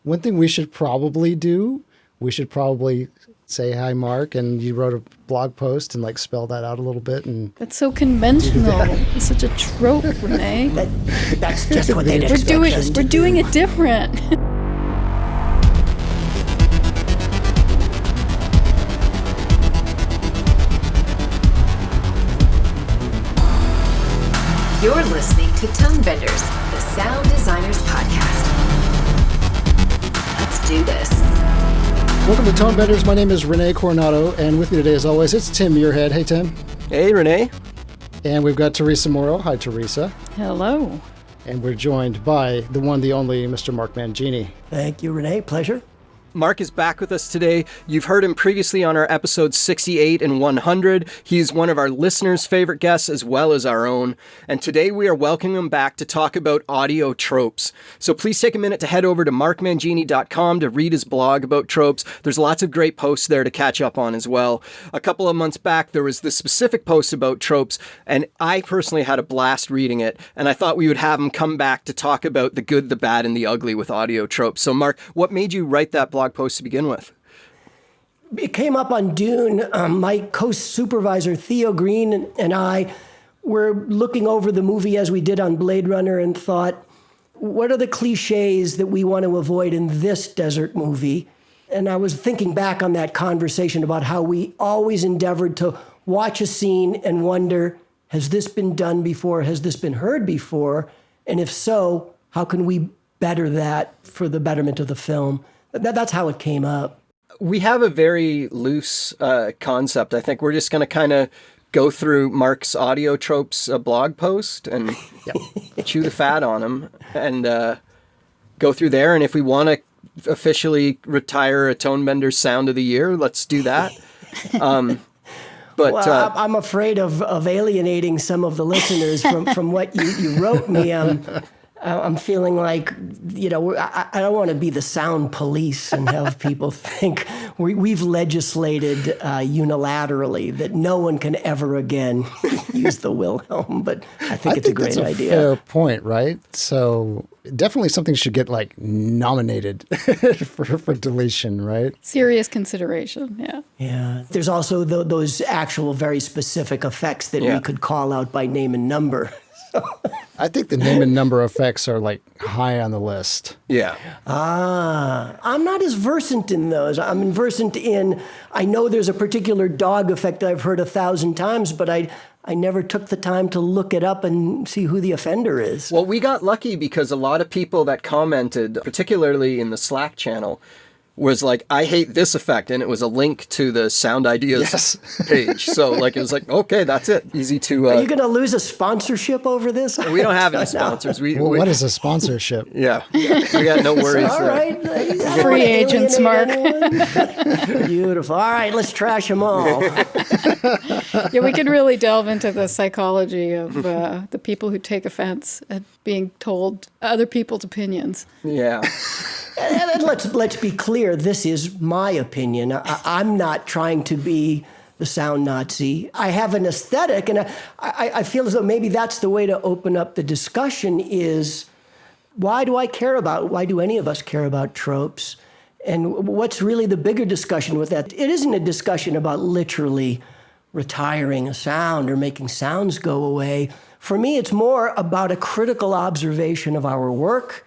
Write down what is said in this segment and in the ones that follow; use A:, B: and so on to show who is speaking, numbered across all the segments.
A: One thing we should probably do, say hi, Mark, and you wrote a blog post and like spell that out a little bit. And
B: That's so conventional. It's such a trope, René.
C: That's just what they'd expect us to
B: We're doing it different.
D: You're listening to Tonebenders, the Sound Designers Podcast. Let's do this.
A: Welcome to Tonebenders. My name is René Coronado, and with me today, as always, it's Tim Muirhead. Hey, Tim.
E: Hey, René.
A: And we've got Teresa Morrow. Hi, Teresa.
B: Hello.
A: And we're joined by the one, the only, Mr. Mark Mangini.
C: Thank you, René. Pleasure.
E: Mark is back with us today. You've heard him previously on our episodes 68 and 100. He's one of our listeners' favorite guests as well as our own. And today we are welcoming him back to talk about audio tropes. So please take a minute to head over to markmangini.com to read his blog about tropes. There's lots of great posts there to catch up on as well. A couple of months back, there was this specific post about tropes, and I personally had a blast reading it. And I thought we would have him come back to talk about the good, the bad, and the ugly with audio tropes. So Mark, what made you write that blog post to begin with?
C: It came up on Dune. My co-supervisor, Theo Green, and I were looking over the movie as we did on Blade Runner and thought, what are the cliches that we want to avoid in this desert movie? And I was thinking back on that conversation about how we always endeavored to watch a scene and wonder, has this been done before? Has this been heard before? And if so, how can we better that for the betterment of the film? That's how it came up.
E: We have a very loose concept. I think we're just going to kind of go through Mark's audio tropes blog post and chew the fat on them and go through there. And if we want to officially retire a Tonebenders Sound of the Year, let's do that. But
C: I'm afraid of alienating some of the listeners from what you wrote me. I'm feeling like, I don't want to be the sound police and have people think we've legislated unilaterally that no one can ever again use the Wilhelm, but I think it's a great idea.
A: Fair point, right? So definitely something should get nominated for deletion, right?
B: Serious consideration, yeah.
C: Yeah. There's also those actual very specific effects that we could call out by name and number.
A: I think the name and number effects are high on the list.
E: Yeah.
C: I'm not as versant in those. I'm versant in, I know there's a particular dog effect that I've heard 1,000 times, but I never took the time to look it up and see who the offender is.
E: Well, we got lucky because a lot of people that commented, particularly in the Slack channel, was like, I hate this effect, and it was a link to the Sound Ideas page. So it was okay, that's it. Easy to...
C: Are you going to lose a sponsorship over this?
E: We don't have any sponsors.
A: What is a sponsorship?
E: Yeah. We got no worries
C: All
E: there.
C: right.
B: Free agents, Mark.
C: Beautiful. All right, let's trash them all.
B: Yeah, we can really delve into the psychology of the people who take offense at being told other people's opinions.
E: Yeah.
C: And let's be clear, this is my opinion. I'm not trying to be the sound Nazi. I have an aesthetic, and I feel as though maybe that's the way to open up the discussion is, why do any of us care about tropes? And what's really the bigger discussion with that? It isn't a discussion about literally retiring a sound or making sounds go away. For me, it's more about a critical observation of our work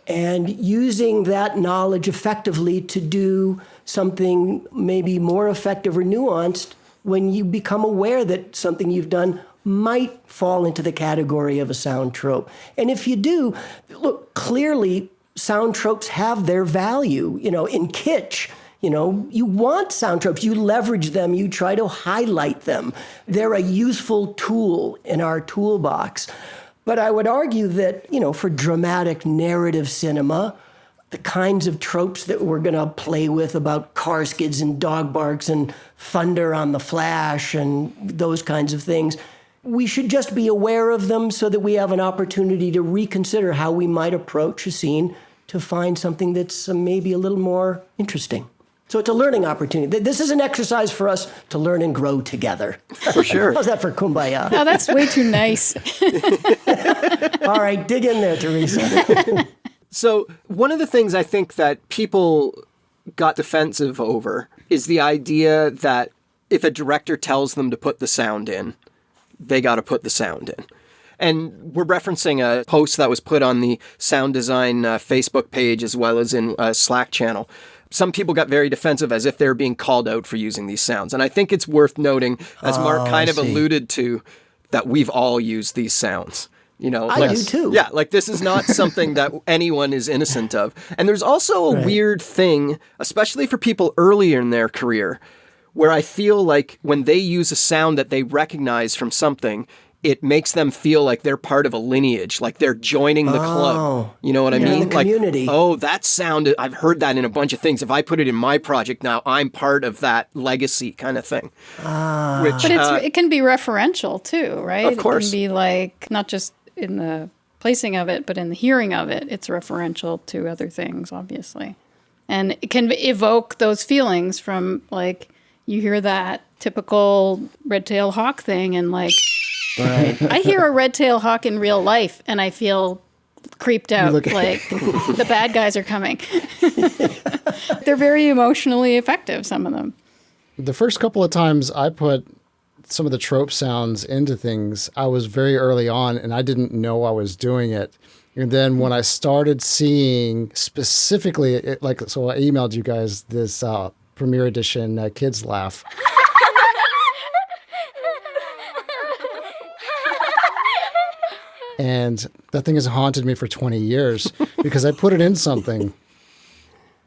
C: and using that knowledge effectively to do something maybe more effective or nuanced when you become aware that something you've done might fall into the category of a sound trope. And if you do, look, clearly sound tropes have their value. In kitsch, you want sound tropes, you leverage them, you try to highlight them. They're a useful tool in our toolbox. But I would argue that, for dramatic narrative cinema, the kinds of tropes that we're going to play with about car skids and dog barks and thunder on the flash and those kinds of things, we should just be aware of them so that we have an opportunity to reconsider how we might approach a scene to find something that's maybe a little more interesting. So it's a learning opportunity. This is an exercise for us to learn and grow together.
E: For sure.
C: How's that for kumbaya?
B: Oh, that's way too nice.
C: All right, dig in there, Teresa.
E: So one of the things I think that people got defensive over is the idea that if a director tells them to put the sound in, they got to put the sound in. And we're referencing a post that was put on the sound design Facebook page as well as in a Slack channel. Some people got very defensive as if they were being called out for using these sounds. And I think it's worth noting, as Mark kind of alluded to, that we've all used these sounds. You know,
C: I do too.
E: Yeah, like this is not something that anyone is innocent of. And there's also a weird thing, especially for people earlier in their career, where I feel like when they use a sound that they recognize from something, it makes them feel like they're part of a lineage, like they're joining the club. You know what I mean?
C: The community.
E: Like, oh, that sound, I've heard that in a bunch of things. If I put it in my project now, I'm part of that legacy kind of thing. But
B: it can be referential too, right?
E: Of course.
B: It can be like not just in the placing of it, but in the hearing of it, it's referential to other things, obviously. And it can evoke those feelings from, like, you hear that typical RedTail Hawk thing and like, I hear a RedTail Hawk in real life and I feel creeped out, like the bad guys are coming. They're very emotionally effective, some of them.
A: The first couple of times I put some of the trope sounds into things, I was very early on and I didn't know I was doing it. And then when I started seeing specifically, so I emailed you guys this Premiere Edition Kids Laugh. And that thing has haunted me for 20 years because I put it in something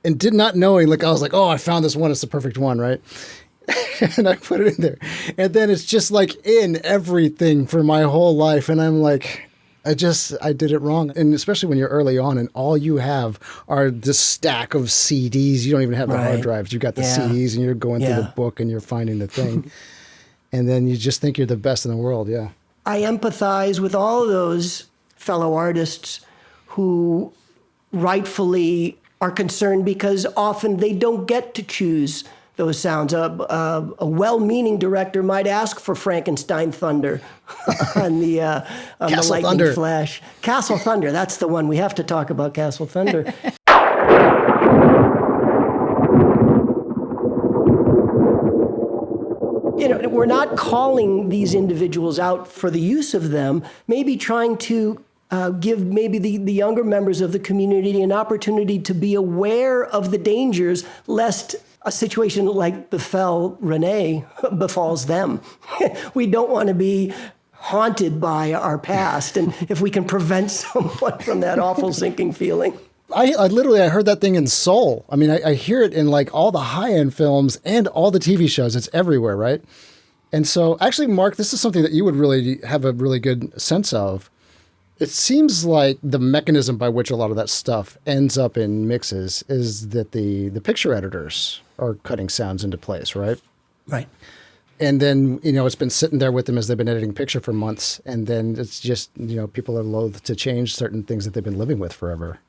A: and did not knowing, like I was like, oh, I found this one. It's the perfect one, right? And I put it in there. And then it's just like in everything for my whole life. And I'm like, I did it wrong. And especially when you're early on and all you have are this stack of CDs. You don't even have the hard drives. You got the CDs and you're going through the book and you're finding the thing. And then you just think you're the best in the world. Yeah.
C: I empathize with all of those fellow artists who rightfully are concerned because often they don't get to choose those sounds. A well-meaning director might ask for Frankenstein Thunder on the Lightning
A: Thunder.
C: Flash. Castle Thunder, that's the one. We have to talk about Castle Thunder. You know, we're not calling these individuals out for the use of them, maybe trying to give maybe the younger members of the community an opportunity to be aware of the dangers, lest a situation like befell René befalls them. We don't want to be haunted by our past, and if we can prevent someone from that awful sinking feeling.
A: I heard that thing in Soul. I mean, I hear it in like all the high-end films and all the TV shows. It's everywhere, right? And so actually, Mark, this is something that you would really have a really good sense of. It seems like the mechanism by which a lot of that stuff ends up in mixes is that the picture editors are cutting sounds into place, right?
C: Right.
A: And then, it's been sitting there with them as they've been editing picture for months. And then it's just, people are loath to change certain things that they've been living with forever.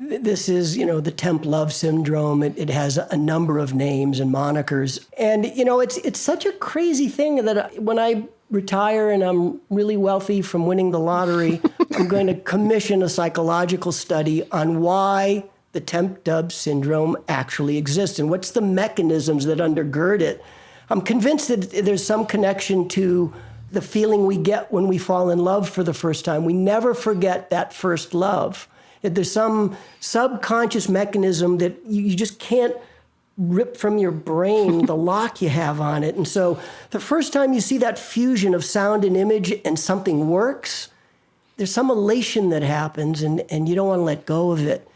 C: This is, the Temp love syndrome. It has a number of names and monikers. And, it's such a crazy thing that when I retire and I'm really wealthy from winning the lottery, I'm going to commission a psychological study on why the Temp dub syndrome actually exists and what's the mechanisms that undergird it. I'm convinced that there's some connection to the feeling we get when we fall in love for the first time. We never forget that first love. There's some subconscious mechanism that you just can't rip from your brain the lock you have on it. And so the first time you see that fusion of sound and image and something works, there's some elation that happens and you don't want to let go of it.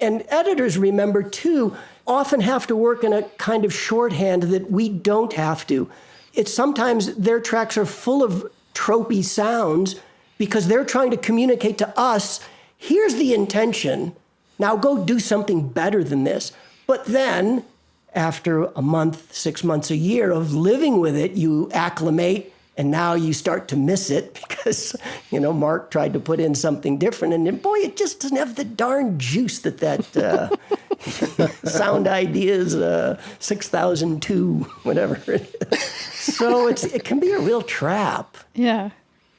C: And editors, remember, too, often have to work in a kind of shorthand that we don't have to. It's sometimes their tracks are full of tropey sounds because they're trying to communicate to us, here's the intention, now go do something better than this. But then, after a month, 6 months, a year of living with it, you acclimate, and now you start to miss it because, Mark tried to put in something different, and then, boy, it just doesn't have the darn juice that Sound Ideas 6002, whatever it is. So it can be a real trap.
B: Yeah.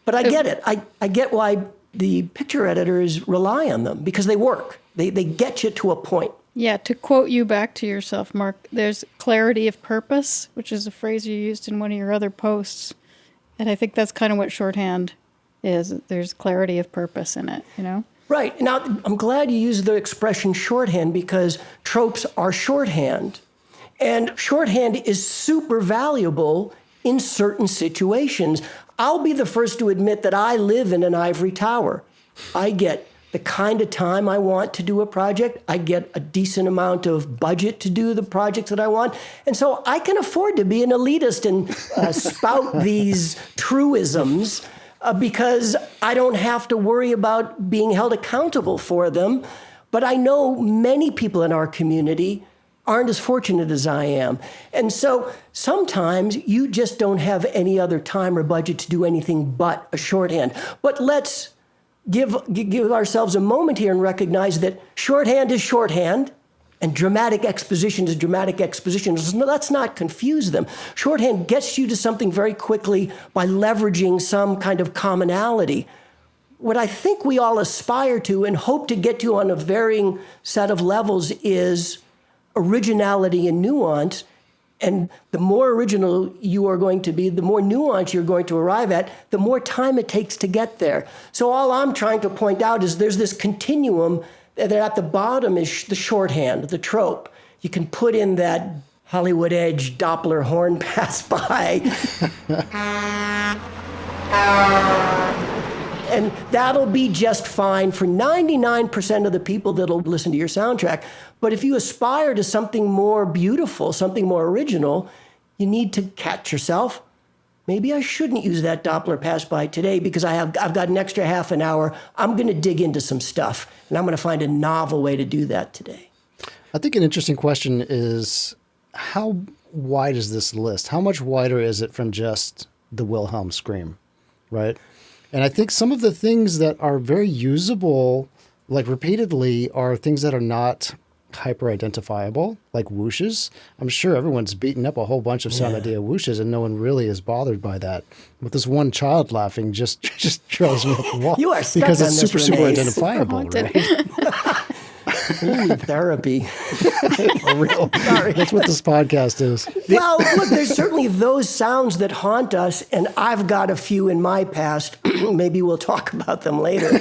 C: But I get it. I get why the picture editors rely on them because they work. They get you to a point.
B: Yeah, to quote you back to yourself, Mark, there's clarity of purpose, which is a phrase you used in one of your other posts. And I think that's kind of what shorthand is. There's clarity of purpose in it, you know?
C: Right. Now, I'm glad you used the expression shorthand because tropes are shorthand. And shorthand is super valuable in certain situations. I'll be the first to admit that I live in an ivory tower. I get the kind of time I want to do a project. I get a decent amount of budget to do the projects that I want. And so I can afford to be an elitist and spout these truisms because I don't have to worry about being held accountable for them. But I know many people in our community aren't as fortunate as I am. And so sometimes you just don't have any other time or budget to do anything but a shorthand. But let's give ourselves a moment here and recognize that shorthand is shorthand and dramatic exposition is dramatic exposition. No, let's not confuse them. Shorthand gets you to something very quickly by leveraging some kind of commonality. What I think we all aspire to and hope to get to on a varying set of levels is originality and nuance. And the more original you are going to be, the more nuance you're going to arrive at, the more time it takes to get there. So all I'm trying to point out is there's this continuum that at the bottom is the shorthand, the trope. You can put in that Hollywood Edge Doppler horn pass by. And that'll be just fine for 99% of the people that'll listen to your soundtrack. But if you aspire to something more beautiful, something more original, you need to catch yourself. Maybe I shouldn't use that Doppler pass-by today because I've got an extra half an hour. I'm going to dig into some stuff, and I'm going to find a novel way to do that today.
A: I think an interesting question is how wide is this list? How much wider is it from just the Wilhelm Scream, right? And I think some of the things that are very usable, like repeatedly, are things that are not hyper-identifiable, like whooshes. I'm sure everyone's beaten up a whole bunch of sound idea whooshes, and no one really is bothered by that. But this one child laughing just drives me up the wall.
C: You are stuck
A: because
C: on
A: it's
C: this,
A: super
C: René.
A: identifiable, right?
C: Ooh, therapy.
A: For real.
C: Sorry.
A: That's what this podcast is.
C: Well, look, there's certainly those sounds that haunt us, and I've got a few in my past. Maybe we'll talk about them later.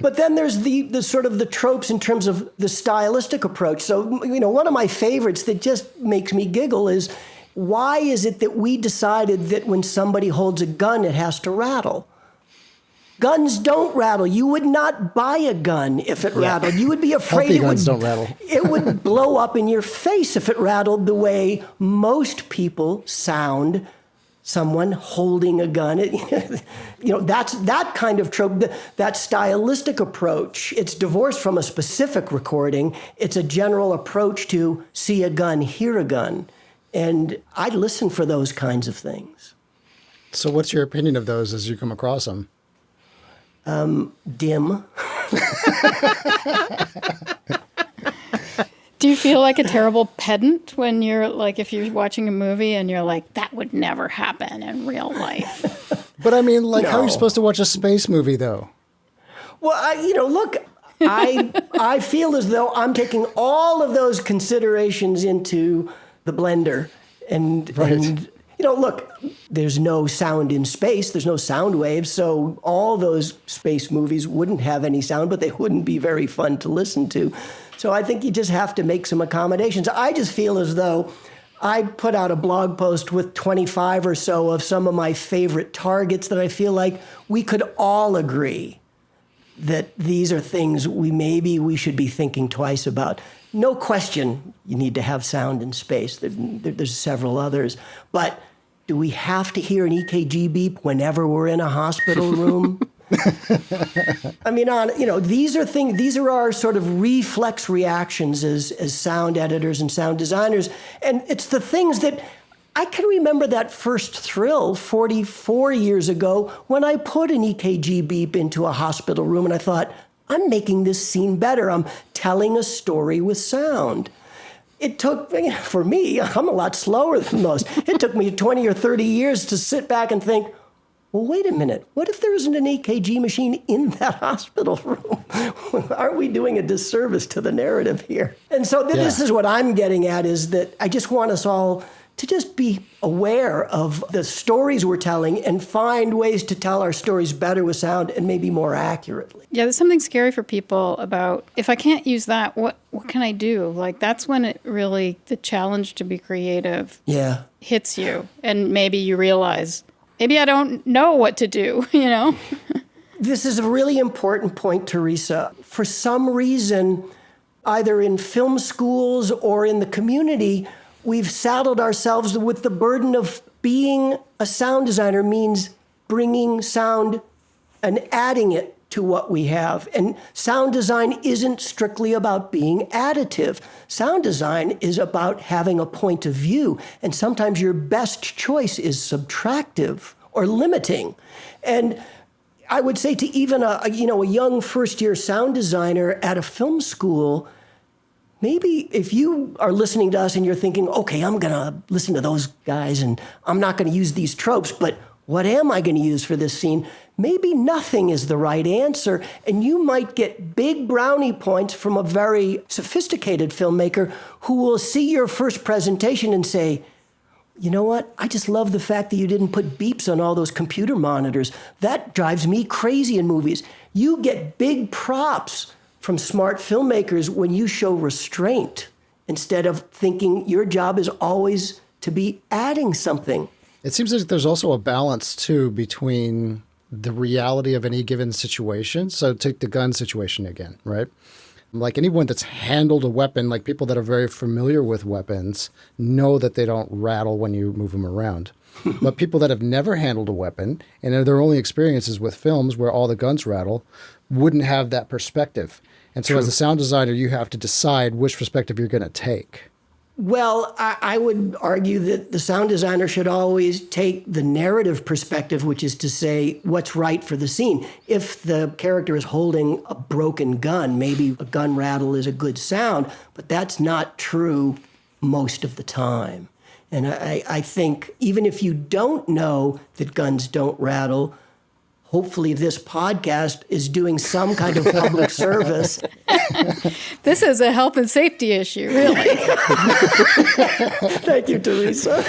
C: But then there's the sort of the tropes in terms of the stylistic approach. So, you know, one of my favorites that just makes me giggle is, why is it that we decided that when somebody holds a gun, it has to rattle? Guns don't rattle. You would not buy a gun if it rattled. You would be afraid it would blow up in your face if it rattled the way most people sound someone holding a gun. You know, that's that kind of trope, that stylistic approach. It's divorced from a specific recording. It's a general approach to see a gun, hear a gun. And I listen for those kinds of things.
A: So what's your opinion of those as you come across them?
C: Dim.
B: Do you feel like a terrible pedant when you're like, if you're watching a movie and you're like, that would never happen in real life?
A: But I mean, like, how are you
C: No.
A: supposed to watch a space movie, though?
C: Well, look, I feel as though I'm taking all of those considerations into the blender. And look, there's no sound in space. There's no sound waves. So all those space movies wouldn't have any sound, but they wouldn't be very fun to listen to. So I think you just have to make some accommodations. I just feel as though I put out a blog post with 25 or so of some of my favorite targets that I feel like we could all agree that these are things we should be thinking twice about. No question you need to have sound in space. There's several others. But do we have to hear an EKG beep whenever we're in a hospital room? I mean, these are our sort of reflex reactions as sound editors and sound designers. And it's the things that I can remember that first thrill 44 years ago when I put an EKG beep into a hospital room and I thought, I'm making this scene better. I'm telling a story with sound. It took, for me, I'm a lot slower than most. It took me 20 or 30 years to sit back and think, well, wait a minute. What if there isn't an EKG machine in that hospital room? Aren't we doing a disservice to the narrative here? And so this is what I'm getting at, is that I just want us all to just be aware of the stories we're telling and find ways to tell our stories better with sound and maybe more accurately.
B: Yeah, there's something scary for people about, if I can't use that, what can I do? Like, that's when it really, the challenge to be creative hits you. And maybe you realize, maybe I don't know what to do, you know?
C: This is a really important point, Teresa. For some reason, either in film schools or in the community, we've saddled ourselves with the burden of being a sound designer means bringing sound and adding it to what we have. And sound design isn't strictly about being additive. Sound design is about having a point of view. And sometimes your best choice is subtractive or limiting. And I would say to even a young first-year sound designer at a film school, maybe if you are listening to us and you're thinking, okay, I'm going to listen to those guys and I'm not going to use these tropes, but what am I going to use for this scene? Maybe nothing is the right answer, and you might get big brownie points from a very sophisticated filmmaker who will see your first presentation and say, you know what? I just love the fact that you didn't put beeps on all those computer monitors. That drives me crazy in movies. You get big props from smart filmmakers when you show restraint instead of thinking your job is always to be adding something.
A: It seems like there's also a balance, too, between the reality of any given situation. So take the gun situation again, right? Like anyone that's handled a weapon, like people that are very familiar with weapons, know that they don't rattle when you move them around. But people that have never handled a weapon and their only experiences with films where all the guns rattle wouldn't have that perspective. And so as a sound designer, you have to decide which perspective you're going to take.
C: Well, I would argue that the sound designer should always take the narrative perspective, which is to say what's right for the scene. If the character is holding a broken gun, maybe a gun rattle is a good sound, but that's not true most of the time. And I think even if you don't know that guns don't rattle, hopefully this podcast is doing some kind of public service.
B: This is a health and safety issue, really.
C: Thank you, Teresa.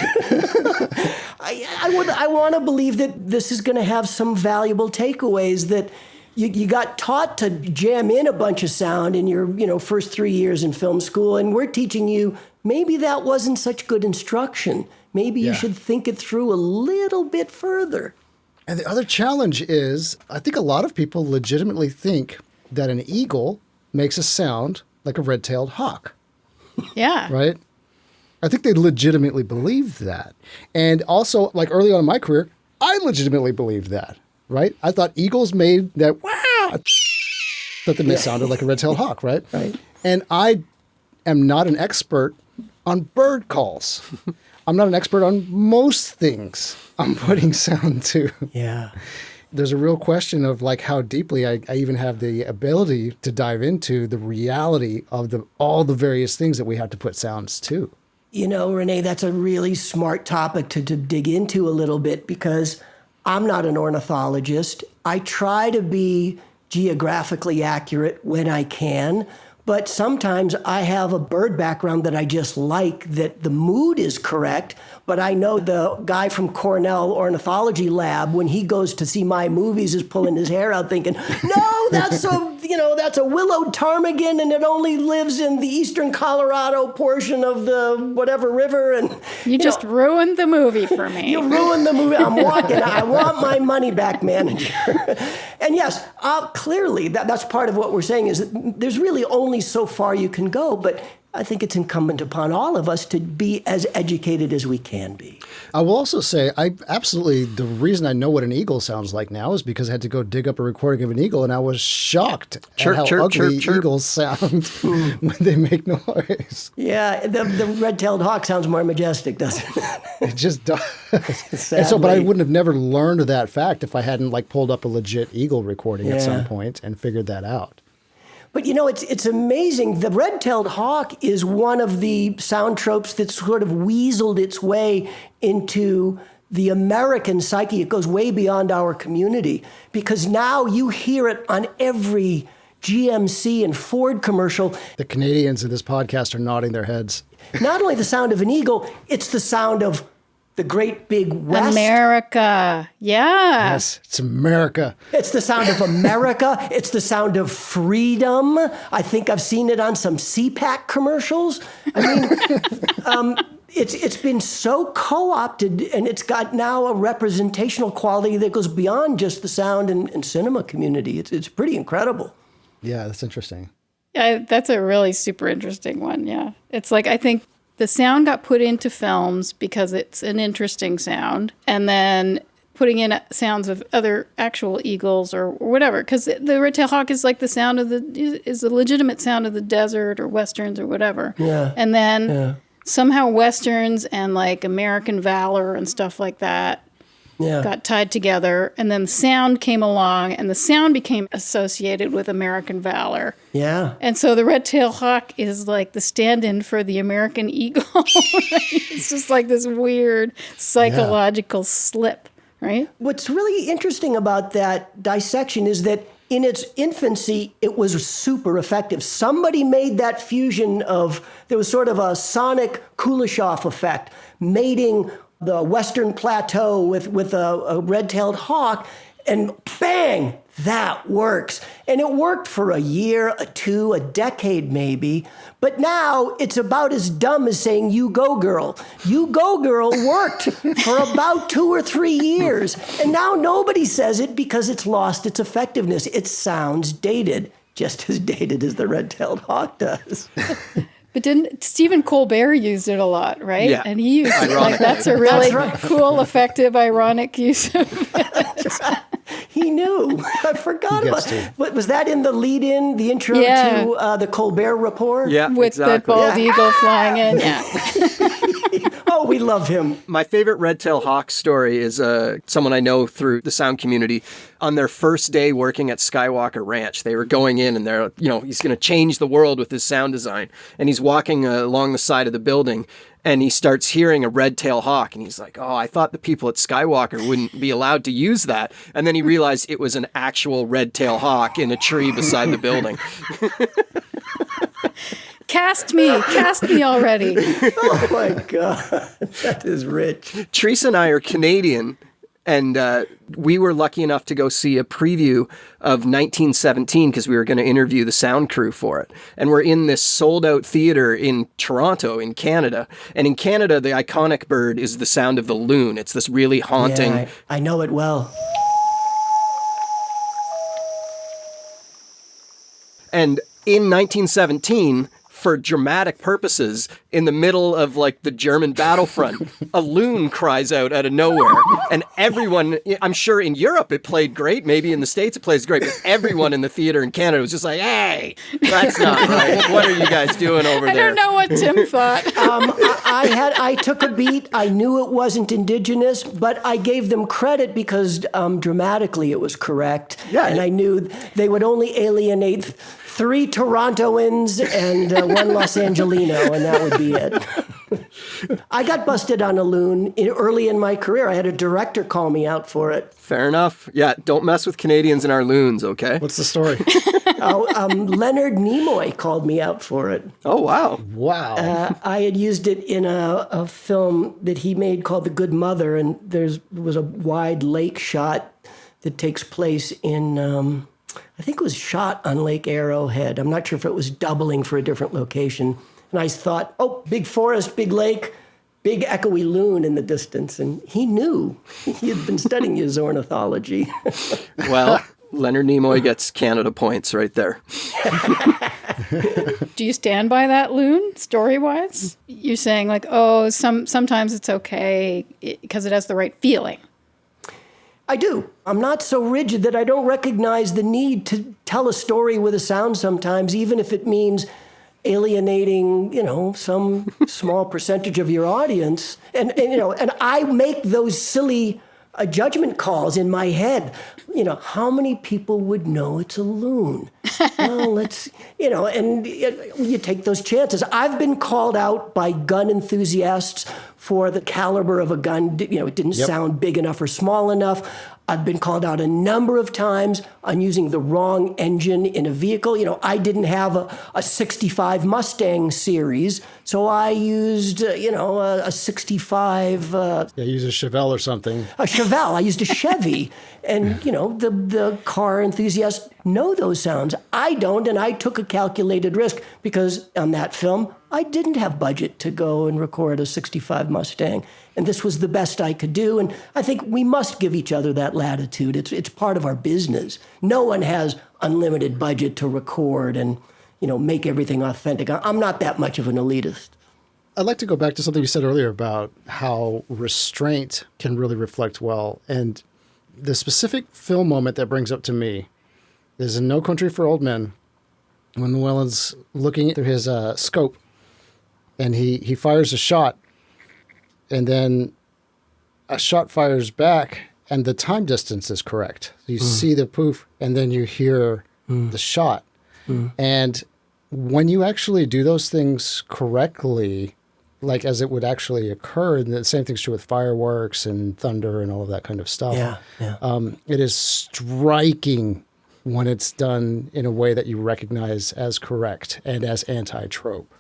C: I want to believe that this is going to have some valuable takeaways, that you got taught to jam in a bunch of sound in your first 3 years in film school, and we're teaching you maybe that wasn't such good instruction. Maybe you should think it through a little bit further.
A: And the other challenge is, I think a lot of people legitimately think that an eagle makes a sound like a red-tailed hawk.
B: Yeah.
A: Right? I think they legitimately believe that. And also, like early on in my career, I legitimately believed that, right? I thought eagles made that wow that they sounded like a red-tailed hawk, right?
C: Right.
A: And I am not an expert on bird calls. I'm not an expert on most things I'm putting sound to.
C: Yeah.
A: There's a real question of like how deeply I even have the ability to dive into the reality of all the various things that we have to put sounds to.
C: You know, René, that's a really smart topic to dig into a little bit, because I'm not an ornithologist. I try to be geographically accurate when I can, but sometimes I have a bird background that I just like, that the mood is correct, but I know the guy from Cornell Ornithology Lab, when he goes to see my movies, is pulling his hair out thinking, no, that's a willow ptarmigan and it only lives in the eastern Colorado portion of the whatever river. And
B: You just ruined the movie for me.
C: You ruined the movie. I'm walking. I want my money back, manager. And yes, clearly that's part of what we're saying, is that there's really only so far you can go, but I think it's incumbent upon all of us to be as educated as we can be.
A: I will also say, the reason I know what an eagle sounds like now is because I had to go dig up a recording of an eagle, and I was shocked at how ugly eagles sound when they make noise.
C: Yeah, the red-tailed hawk sounds more majestic, doesn't it?
A: It just does. But I wouldn't have never learned that fact if I hadn't pulled up a legit eagle recording at some point and figured that out.
C: But it's amazing. The red-tailed hawk is one of the sound tropes that sort of weaseled its way into the American psyche. It goes way beyond our community because now you hear it on every GMC and Ford commercial.
A: The Canadians in this podcast are nodding their heads.
C: Not only the sound of an eagle, it's the sound of the great big West.
B: America. Yeah.
A: Yes, it's America.
C: It's the sound of America. It's the sound of freedom. I think I've seen it on some CPAC commercials. I mean, it's been so co-opted, and it's got now a representational quality that goes beyond just the sound and cinema community. It's pretty incredible.
A: Yeah, that's interesting.
B: Yeah, that's a really super interesting one. Yeah. It's like, I think the sound got put into films because it's an interesting sound, and then putting in sounds of other actual eagles or whatever, because the red-tailed hawk is like the sound of is the legitimate sound of the desert or westerns or whatever.
C: Yeah.
B: And then somehow westerns and like American valor and stuff like that got tied together, and then sound came along, and the sound became associated with American valor.
C: Yeah.
B: And so the red-tailed hawk is like the stand-in for the American eagle. It's just like this weird psychological slip, right?
C: What's really interesting about that dissection is that in its infancy, it was super effective. Somebody made that fusion there was sort of a sonic Kuleshov effect, mating the Western Plateau with a red-tailed hawk, and bang, that works. And it worked for a year, two, a decade maybe. But now it's about as dumb as saying, "You go, girl." "You go, girl" worked for about 2 or 3 years. And now nobody says it because it's lost its effectiveness. It sounds dated, just as dated as the red-tailed hawk does.
B: But didn't Stephen Colbert used it a lot, right?
E: Yeah.
B: And he used it like that's a really cool, effective, ironic use of it.
C: He knew. I forgot about it. Was that in the lead-in, the intro to the Colbert Report?
E: Yeah,
B: With the bald eagle flying in. Yeah.
C: Oh, we love him.
E: My favorite Red-tailed Hawk story is someone I know through the sound community. On their first day working at Skywalker Ranch, they were going in and they're, he's going to change the world with his sound design. And he's walking along the side of the building and he starts hearing a red-tailed hawk. And he's like, "Oh, I thought the people at Skywalker wouldn't be allowed to use that." And then he realized it was an actual red-tailed hawk in a tree beside the building.
B: Cast me already.
C: Oh my God, that is rich.
E: Teresa and I are Canadian, and we were lucky enough to go see a preview of 1917 because we were going to interview the sound crew for it. And we're in this sold-out theater in Toronto, in Canada. And in Canada, the iconic bird is the sound of the loon. It's this really haunting...
C: Yeah, I know it well.
E: And in 1917... for dramatic purposes, in the middle of like the German battlefront, a loon cries out of nowhere, and everyone, I'm sure in Europe it played great, maybe in the States it plays great, but everyone in the theater in Canada was just like, "Hey, that's not right. What are you guys doing over there?"
B: I don't know what Tim thought.
C: I took a beat. I knew it wasn't indigenous, but I gave them credit because dramatically it was correct.
E: Yeah.
C: And I knew they would only alienate 3 Torontoans and 1 Los Angelino, and that would be it. I got busted on a loon early in my career. I had a director call me out for it.
E: Fair enough. Yeah, don't mess with Canadians and our loons, okay?
A: What's the story?
C: Leonard Nimoy called me out for it.
E: Oh, wow.
A: Wow.
C: I had used it in a film that he made called The Good Mother, and there was a wide lake shot that takes place in... I think it was shot on Lake Arrowhead. I'm not sure if it was doubling for a different location. And I thought, oh, big forest, big lake, big echoey loon in the distance. And he knew. He had been studying his ornithology.
E: Well, Leonard Nimoy gets Canada points right there.
B: Do you stand by that, Loon, story-wise? You're saying like, oh, sometimes it's okay because it has the right feeling.
C: I do. I'm not so rigid that I don't recognize the need to tell a story with a sound sometimes, even if it means alienating, some small percentage of your audience. And I make those silly judgment calls in my head. How many people would know it's a loon? Well, let's, and you take those chances. I've been called out by gun enthusiasts for the caliber of a gun. You know, it didn't sound big enough or small enough. I've been called out a number of times on using the wrong engine in a vehicle. You know, I didn't have a 65 Mustang series, so I used, a 65...
A: use a Chevelle or something.
C: A Chevelle. I used a Chevy. And, the car enthusiasts know those sounds. I don't, and I took a calculated risk because on that film, I didn't have budget to go and record a 65 Mustang. And this was the best I could do. And I think we must give each other that latitude. It's part of our business. No one has unlimited budget to record and, make everything authentic. I'm not that much of an elitist.
A: I'd like to go back to something you said earlier about how restraint can really reflect well. And the specific film moment that brings up to me is in No Country for Old Men, when Llewellyn's looking through his scope and he fires a shot, and then a shot fires back and the time distance is correct. You see the poof and then you hear the shot. And when you actually do those things correctly, like as it would actually occur, and the same thing's true with fireworks and thunder and all of that kind of stuff. It is striking when it's done in a way that you recognize as correct and as anti-trope.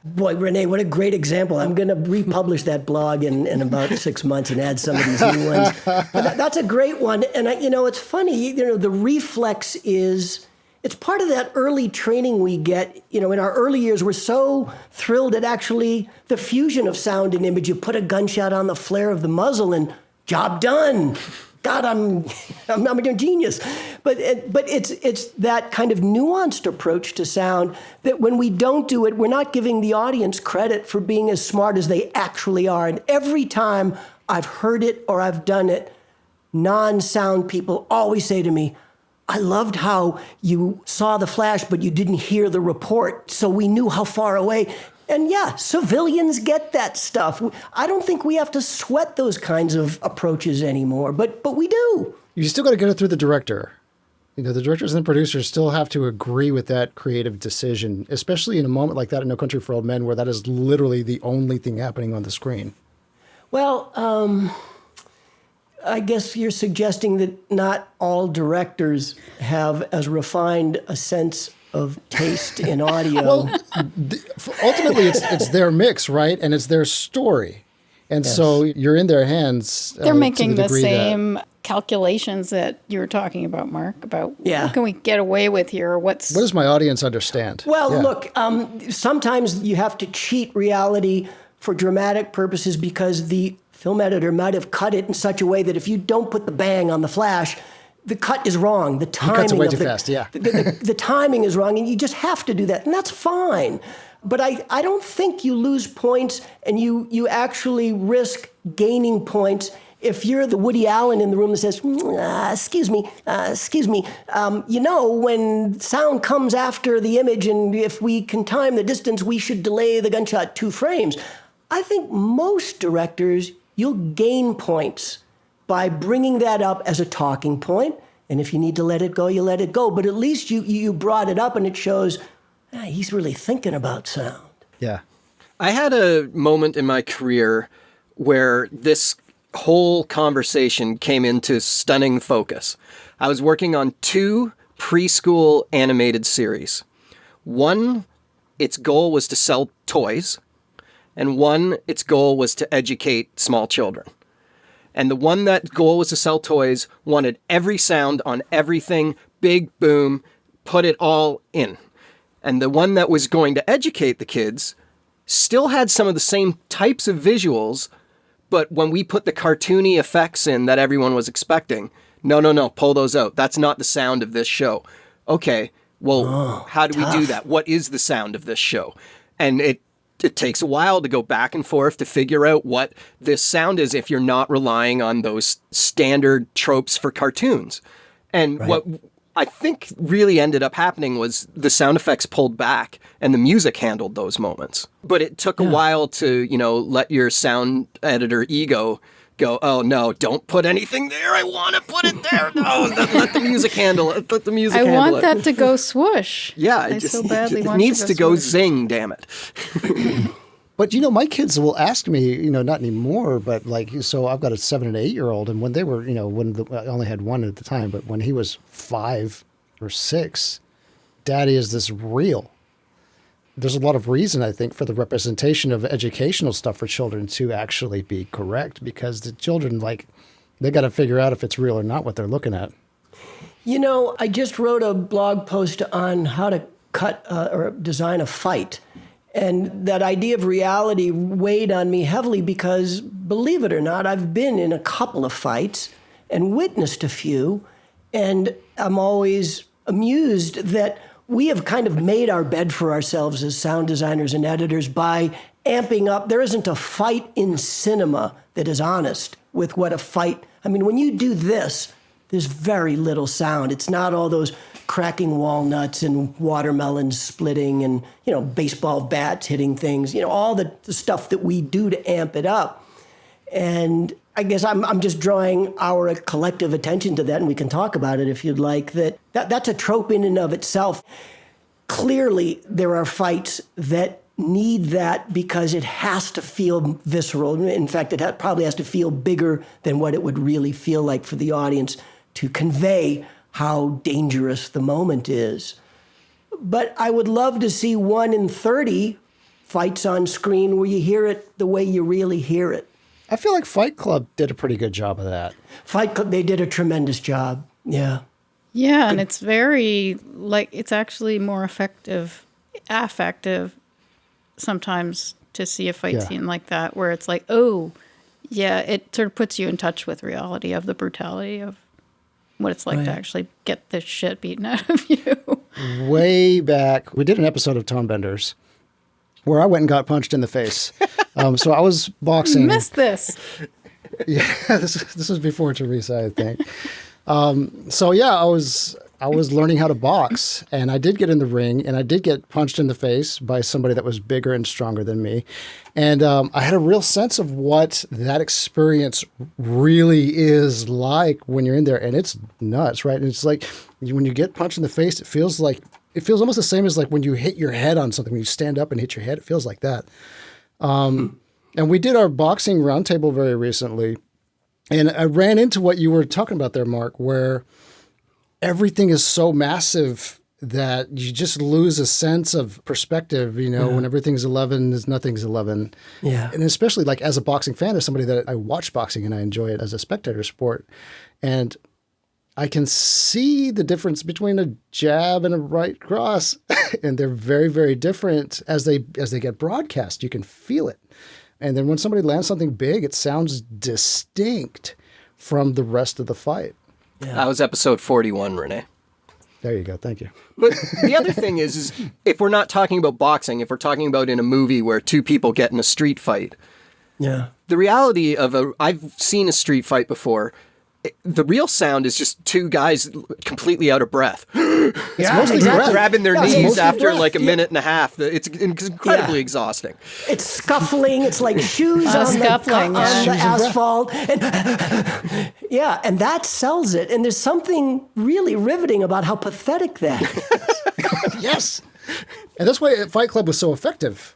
C: Boy, René, what a great example. I'm going to republish that blog in about 6 months and add some of these new ones. But that's a great one. And, it's funny, the reflex is... It's part of that early training we get. In our early years, we're so thrilled at actually the fusion of sound and image. You put a gunshot on the flare of the muzzle and job done. God, I'm a genius. But it's that kind of nuanced approach to sound that when we don't do it, we're not giving the audience credit for being as smart as they actually are. And every time I've heard it or I've done it, non-sound people always say to me, I loved how you saw the flash, but you didn't hear the report, so we knew how far away. And yeah, civilians get that stuff. I don't think we have to sweat those kinds of approaches anymore, but we do.
A: You still got to get it through the director. The directors and the producers still have to agree with that creative decision, especially in a moment like that in No Country for Old Men, where that is literally the only thing happening on the screen.
C: Well, I guess you're suggesting that not all directors have as refined a sense of taste in audio.
A: Well, ultimately, it's their mix, right? And it's their story. And so you're in their hands.
B: They're making the same calculations that you were talking about, Mark, about what can we get away with here? What
A: does my audience understand?
C: Well, look, sometimes you have to cheat reality for dramatic purposes because the film editor might have cut it in such a way that if you don't put the bang on the flash, the cut is wrong. The timing
A: cuts it way too fast,
C: the timing is wrong, and you just have to do that, and that's fine. But I don't think you lose points, and you actually risk gaining points if you're the Woody Allen in the room that says, excuse me, when sound comes after the image, and if we can time the distance, we should delay the gunshot 2 frames. I think most directors, you'll gain points by bringing that up as a talking point. And if you need to let it go, you let it go. But at least you brought it up and it shows he's really thinking about sound.
A: Yeah.
E: I had a moment in my career where this whole conversation came into stunning focus. I was working on 2 preschool animated series. One, its goal was to sell toys. And one, its goal was to educate small children. And the one that goal was to sell toys wanted every sound on everything, big boom, put it all in. And the one that was going to educate the kids still had some of the same types of visuals, but when we put the cartoony effects in that everyone was expecting, no, pull those out. That's not the sound of this show. Okay, well, how do we do that? What is the sound of this show? And it takes a while to go back and forth to figure out what this sound is if you're not relying on those standard tropes for cartoons. And what I think really ended up happening was the sound effects pulled back and the music handled those moments. But it took a while to, let your sound editor ego go, oh no, don't put anything there. I want to put it there. No, let the music handle it. Let the music handle it.
B: I want that to go swoosh.
E: Yeah,
B: I so badly
E: it
B: want
E: needs to go
B: swoosh.
E: zing, damn it.
A: But, my kids will ask me, not anymore, but so I've got a 7 and 8-year-old. And when they were, I only had one at the time, but when he was 5 or 6, Daddy, is this real? There's a lot of reason, I think, for the representation of educational stuff for children to actually be correct, because the children, they got to figure out if it's real or not what they're looking at.
C: I just wrote a blog post on how to cut or design a fight. And that idea of reality weighed on me heavily because, believe it or not, I've been in a couple of fights and witnessed a few. And I'm always amused that we have kind of made our bed for ourselves as sound designers and editors by amping up. There isn't a fight in cinema that is honest with what a fight. I mean, when you do this, there's very little sound. It's not all those cracking walnuts and watermelons splitting and, baseball bats hitting things, all the stuff that we do to amp it up. And I guess I'm just drawing our collective attention to that, and we can talk about it if you'd like, that's a trope in and of itself. Clearly, there are fights that need that because it has to feel visceral. In fact, it probably has to feel bigger than what it would really feel like for the audience to convey how dangerous the moment is. But I would love to see 1 in 30 fights on screen where you hear it the way you really hear it.
A: I feel like Fight Club did a pretty good job of that.
C: Fight Club, they did a tremendous job. Yeah.
B: Yeah, and it's very, it's actually more affective sometimes to see a fight scene like that, where it's like, oh, yeah, it sort of puts you in touch with reality of the brutality of what it's like to actually get the shit beaten out of you.
A: Way back, we did an episode of Tonebenders where I went and got punched in the face. So I was boxing.
B: Missed this.
A: Yeah, this was before Teresa, I think. I was learning how to box, and I did get in the ring, and I did get punched in the face by somebody that was bigger and stronger than me. And I had a real sense of what that experience really is like when you're in there, and it's nuts, right? And it's like when you get punched in the face, it feels almost the same as like when you hit your head on something. When you stand up and hit your head, it feels like that. And we did our boxing roundtable very recently, and I ran into what you were talking about there, Mark, where everything is so massive that you just lose a sense of perspective, when everything's 11, nothing's 11.
C: Yeah.
A: And especially as a boxing fan, as somebody that I watch boxing and I enjoy it as a spectator sport. And I can see the difference between a jab and a right cross. And they're very, very different as they get broadcast. You can feel it. And then when somebody lands something big, it sounds distinct from the rest of the fight.
E: Yeah. That was episode 41, René.
A: There you go. Thank you.
E: But the other thing is if we're not talking about boxing, if we're talking about in a movie where two people get in a street fight, the reality of I've seen a street fight before. The real sound is just two guys completely out of breath. It's
A: mostly breath.
E: Grabbing their knees after a minute and a half. It's incredibly exhausting.
C: It's scuffling. It's like shoes on the asphalt. And, and that sells it. And there's something really riveting about how pathetic that is.
A: Yes. And that's why Fight Club was so effective.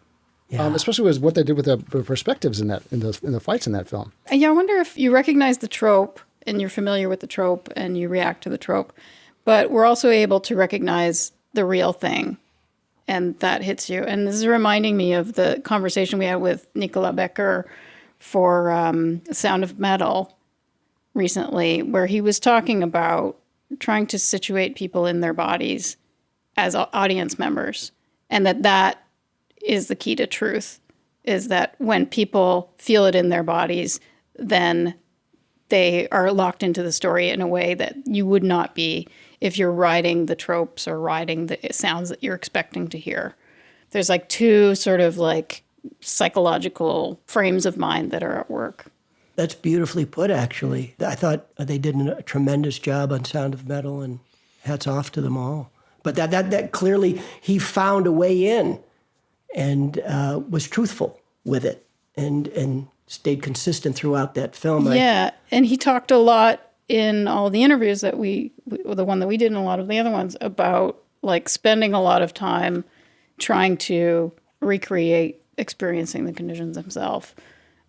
A: Yeah. Especially with what they did with the perspectives in the fights in that film.
B: Yeah, I wonder if you recognize the trope and you're familiar with the trope and you react to the trope, but we're also able to recognize the real thing, and that hits you. And this is reminding me of the conversation we had with Nicola Becker for Sound of Metal recently, where he was talking about trying to situate people in their bodies as audience members, and that is the key to truth, is that when people feel it in their bodies, then they are locked into the story in a way that you would not be if you're riding the tropes or riding the sounds that you're expecting to hear. There's two sort of psychological frames of mind that are at work.
C: That's beautifully put, actually. I thought they did a tremendous job on Sound of Metal, and hats off to them all. But that clearly, he found a way in and was truthful with it and stayed consistent throughout that film.
B: Yeah, and he talked a lot in all the interviews that the one that we did and a lot of the other ones, about spending a lot of time trying to recreate experiencing the conditions himself.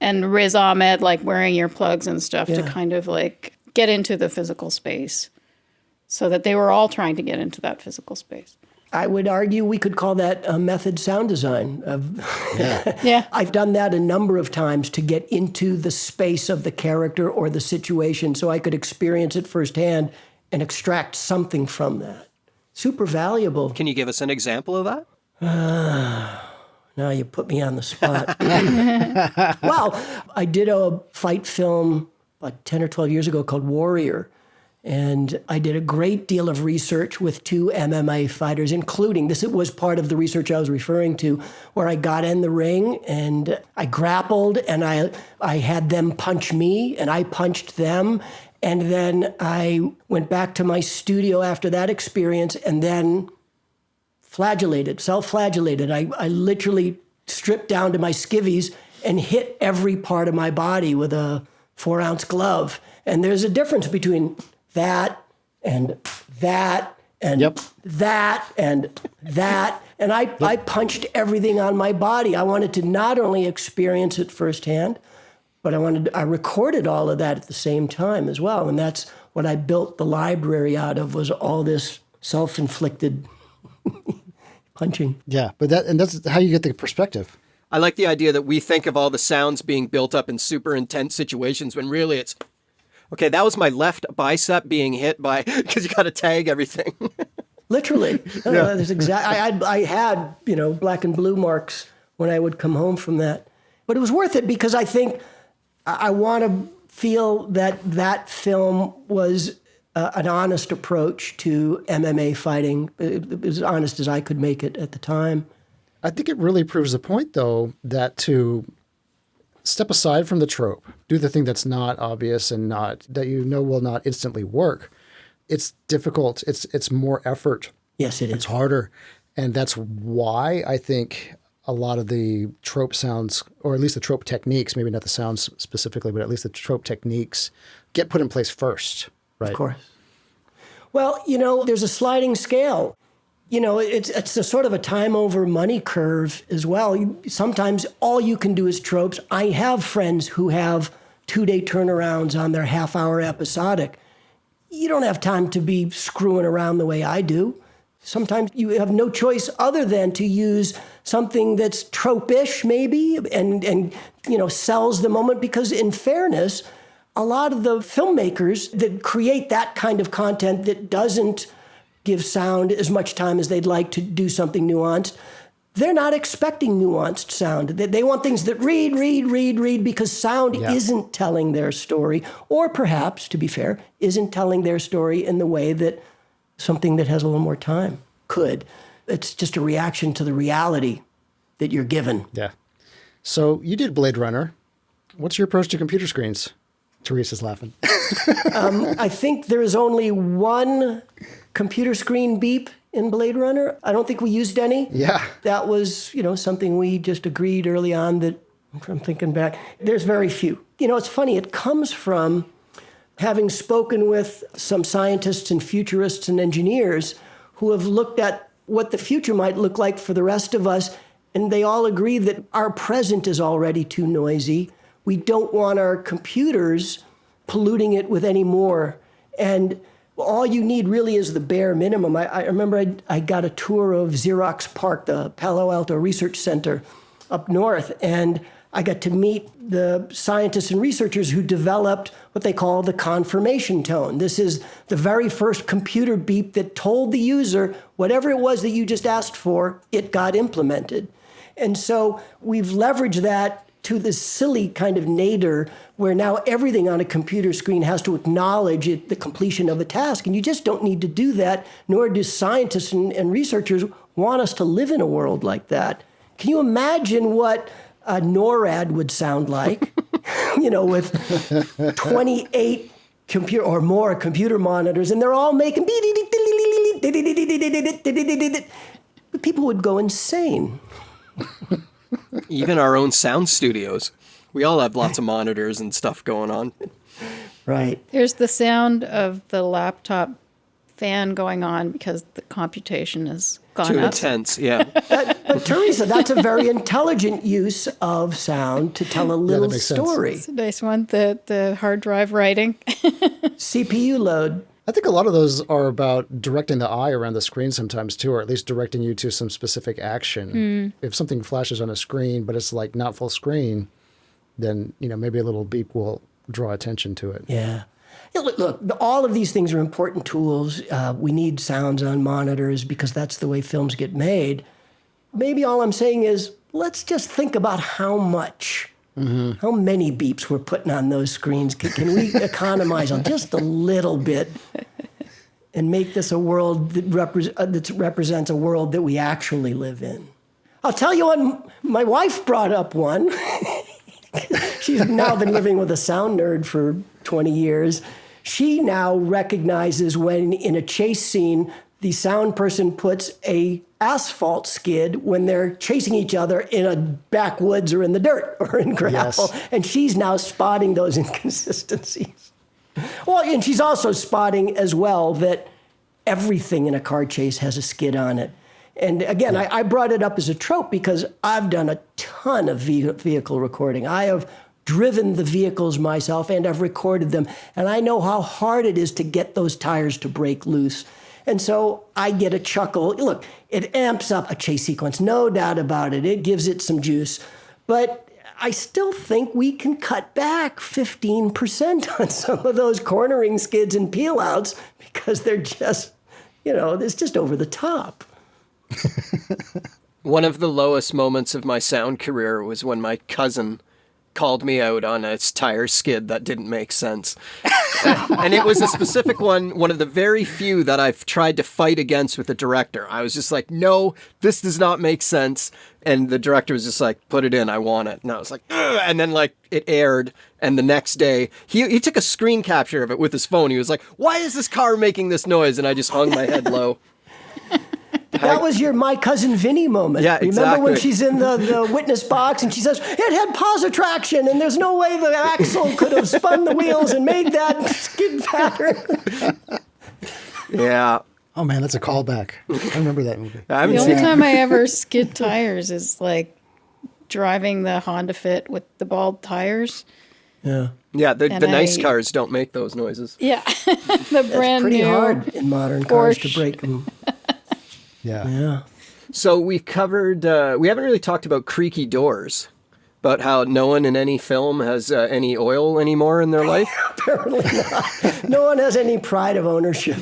B: And Riz Ahmed, like wearing earplugs and stuff to kind of like get into the physical space, so that they were all trying to get into that physical space.
C: I would argue we could call that a method sound design.
B: Yeah.
C: I've done that a number of times to get into the space of the character or the situation so I could experience it firsthand and extract something from that. Super valuable.
E: Can you give us an example of that?
C: Now you put me on the spot. Well, I did a fight film about 10 or 12 years ago called Warrior. And I did a great deal of research with 2 MMA fighters, including, this was part of the research I was referring to, where I got in the ring and I grappled and I had them punch me and I punched them. And then I went back to my studio after that experience and then self-flagellated. I literally stripped down to my skivvies and hit every part of my body with a 4-ounce glove. And there's a difference between that and that and that and that. And I punched everything on my body. I wanted to not only experience it firsthand, but I recorded all of that at the same time as well. And that's what I built the library out of, was all this self-inflicted punching.
A: Yeah, but that's how you get the perspective.
E: I like the idea that we think of all the sounds being built up in super intense situations when really it's, okay, that was my left bicep being hit by, because you got to tag everything.
C: Literally. I had, black and blue marks when I would come home from that. But it was worth it because I think I want to feel that film was an honest approach to MMA fighting, as honest as I could make it at the time.
A: I think it really proves the point, though, that to step aside from the trope, do the thing that's not obvious and that will not instantly work. It's difficult. It's more effort.
C: Yes, it is.
A: It's harder. And that's why I think a lot of the trope sounds, or at least the trope techniques, maybe not the sounds specifically, but at least the trope techniques get put in place first, right?
C: Of course. Well, there's a sliding scale. It's a sort of a time over money curve as well. Sometimes all you can do is tropes. I have friends who have 2-day turnarounds on their half-hour episodic. You don't have time to be screwing around the way I do. Sometimes you have no choice other than to use something that's trope-ish maybe and sells the moment, because in fairness, a lot of the filmmakers that create that kind of content that doesn't give sound as much time as they'd like to do something nuanced, they're not expecting nuanced sound. They want things that read, because sound isn't telling their story, or perhaps, to be fair, isn't telling their story in the way that something that has a little more time could. It's just a reaction to the reality that you're given.
A: Yeah. So you did Blade Runner. What's your approach to computer screens? Teresa's laughing.
C: I think there is only one computer screen beep in Blade Runner. I don't think we used any.
A: Yeah.
C: That was, something we just agreed early on that, I'm thinking back, there's very few. It's funny, it comes from having spoken with some scientists and futurists and engineers who have looked at what the future might look like for the rest of us, and they all agree that our present is already too noisy. We don't want our computers polluting it with any more. And all you need really is the bare minimum. I remember I got a tour of Xerox PARC, the Palo Alto Research Center up north, and I got to meet the scientists and researchers who developed what they call the confirmation tone. This is the very first computer beep that told the user whatever it was that you just asked for, it got implemented. And so we've leveraged that to this silly kind of nadir where now everything on a computer screen has to acknowledge the completion of a task. And you just don't need to do that, nor do scientists and researchers want us to live in a world like that. Can you imagine what a NORAD would sound like, with 28 computer monitors, and they're all making... People would go insane.
E: Even our own sound studios. We all have lots of monitors and stuff going on.
C: Right.
B: There's the sound of the laptop fan going on because the computation is gone
E: Too
B: up.
E: intense, yeah.
C: But Teresa, that's a very intelligent use of sound to tell a little
A: makes sense.
C: story.
B: It's a nice one. The hard drive writing.
C: CPU load.
A: I think a lot of those are about directing the eye around the screen sometimes too, or at least directing you to some specific action. If something flashes on a screen, but it's like not full screen, then, maybe a little beep will draw attention to it.
C: Yeah. Look, all of these things are important tools. We need sounds on monitors because that's the way films get made. Maybe all I'm saying is let's just think about how much, how many beeps we're putting on those screens. Can we economize on just a little bit and make this a world that represents a world that we actually live in? I'll tell you one, my wife brought up one. She's now been living with a sound nerd for 20 years. She now recognizes when in a chase scene, the sound person puts a asphalt skid when they're chasing each other in a backwoods or in the dirt or in gravel.
A: Yes.
C: And she's now spotting those inconsistencies. Well, and she's also spotting as well that everything in a car chase has a skid on it. And again, I brought it up as a trope because I've done a ton of vehicle recording. I have driven the vehicles myself and I've recorded them. And I know how hard it is to get those tires to break loose. And so I get a chuckle. Look, it amps up a chase sequence, no doubt about it. It gives it some juice. But I still think we can cut back 15% on some of those cornering skids and peel outs because they're just, it's just over the top.
E: One of the lowest moments of my sound career was when my cousin called me out on a tire skid that didn't make sense. And it was a specific one of the very few that I've tried to fight against with the director. I was just like, no, this does not make sense. And the director was just like, put it in, I want it. And I was like, ugh. And then it aired. And the next day, he took a screen capture of it with his phone. He was like, why is this car making this noise? And I just hung my head low.
C: That was your My Cousin Vinny moment.
E: Yeah, exactly.
C: Remember when she's in the witness box and she says, it had pause traction and there's no way the axle could have spun the wheels and made that skid pattern.
E: Yeah.
A: Oh man, that's a callback. I remember that movie.
E: I haven't
B: The
E: seen
B: only time I ever skid tires is like driving the Honda Fit with the bald tires.
C: Yeah.
E: Yeah, the
B: And
E: nice
B: I-
E: cars don't make those noises.
B: Yeah, the brand
C: Pretty
B: new.
C: hard in modern cars to
B: Porsche.
C: break them.
A: Yeah.
C: Yeah.
E: So we covered, we haven't really talked about creaky doors, about how no one in any film has any oil anymore in their life.
C: Apparently not. No one has any pride of ownership.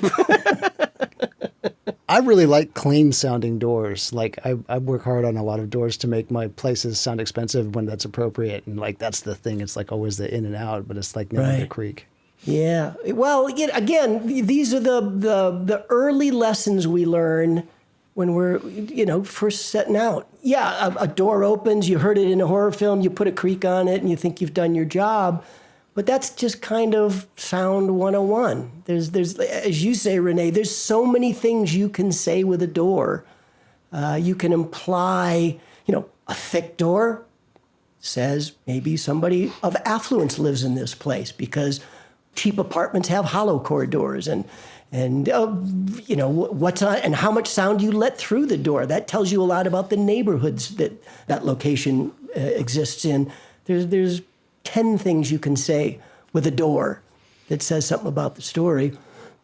A: I really like clean sounding doors. Like I work hard on a lot of doors to make my places sound expensive when that's appropriate. And like, that's the thing. It's like always the in and out, but it's like never the
C: Right.
A: creak.
C: Yeah. Well, again, these are the early lessons we learn when we're, first setting out. Yeah, a door opens, you heard it in a horror film, you put a creak on it and you think you've done your job. But that's just kind of sound 101. There's as you say, René, there's so many things you can say with a door. You can imply, a thick door says maybe somebody of affluence lives in this place because cheap apartments have hollow core doors and what's on and how much sound you let through the door. That tells you a lot about the neighborhoods that location exists in. There's 10 things you can say with a door that says something about the story.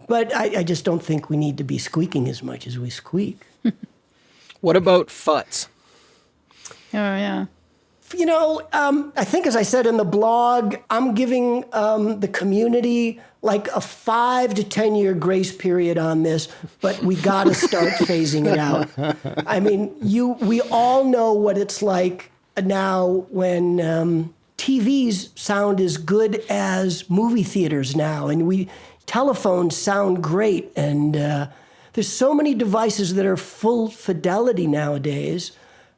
C: But I just don't think we need to be squeaking as much as we squeak.
E: What about FUTs?
B: Oh yeah.
C: I think as I said in the blog, I'm giving the community like a 5 to 10 year grace period on this, but we got to start phasing it out. I mean, we all know what it's like now when TVs sound as good as movie theaters now, and telephones sound great, and there's so many devices that are full fidelity nowadays.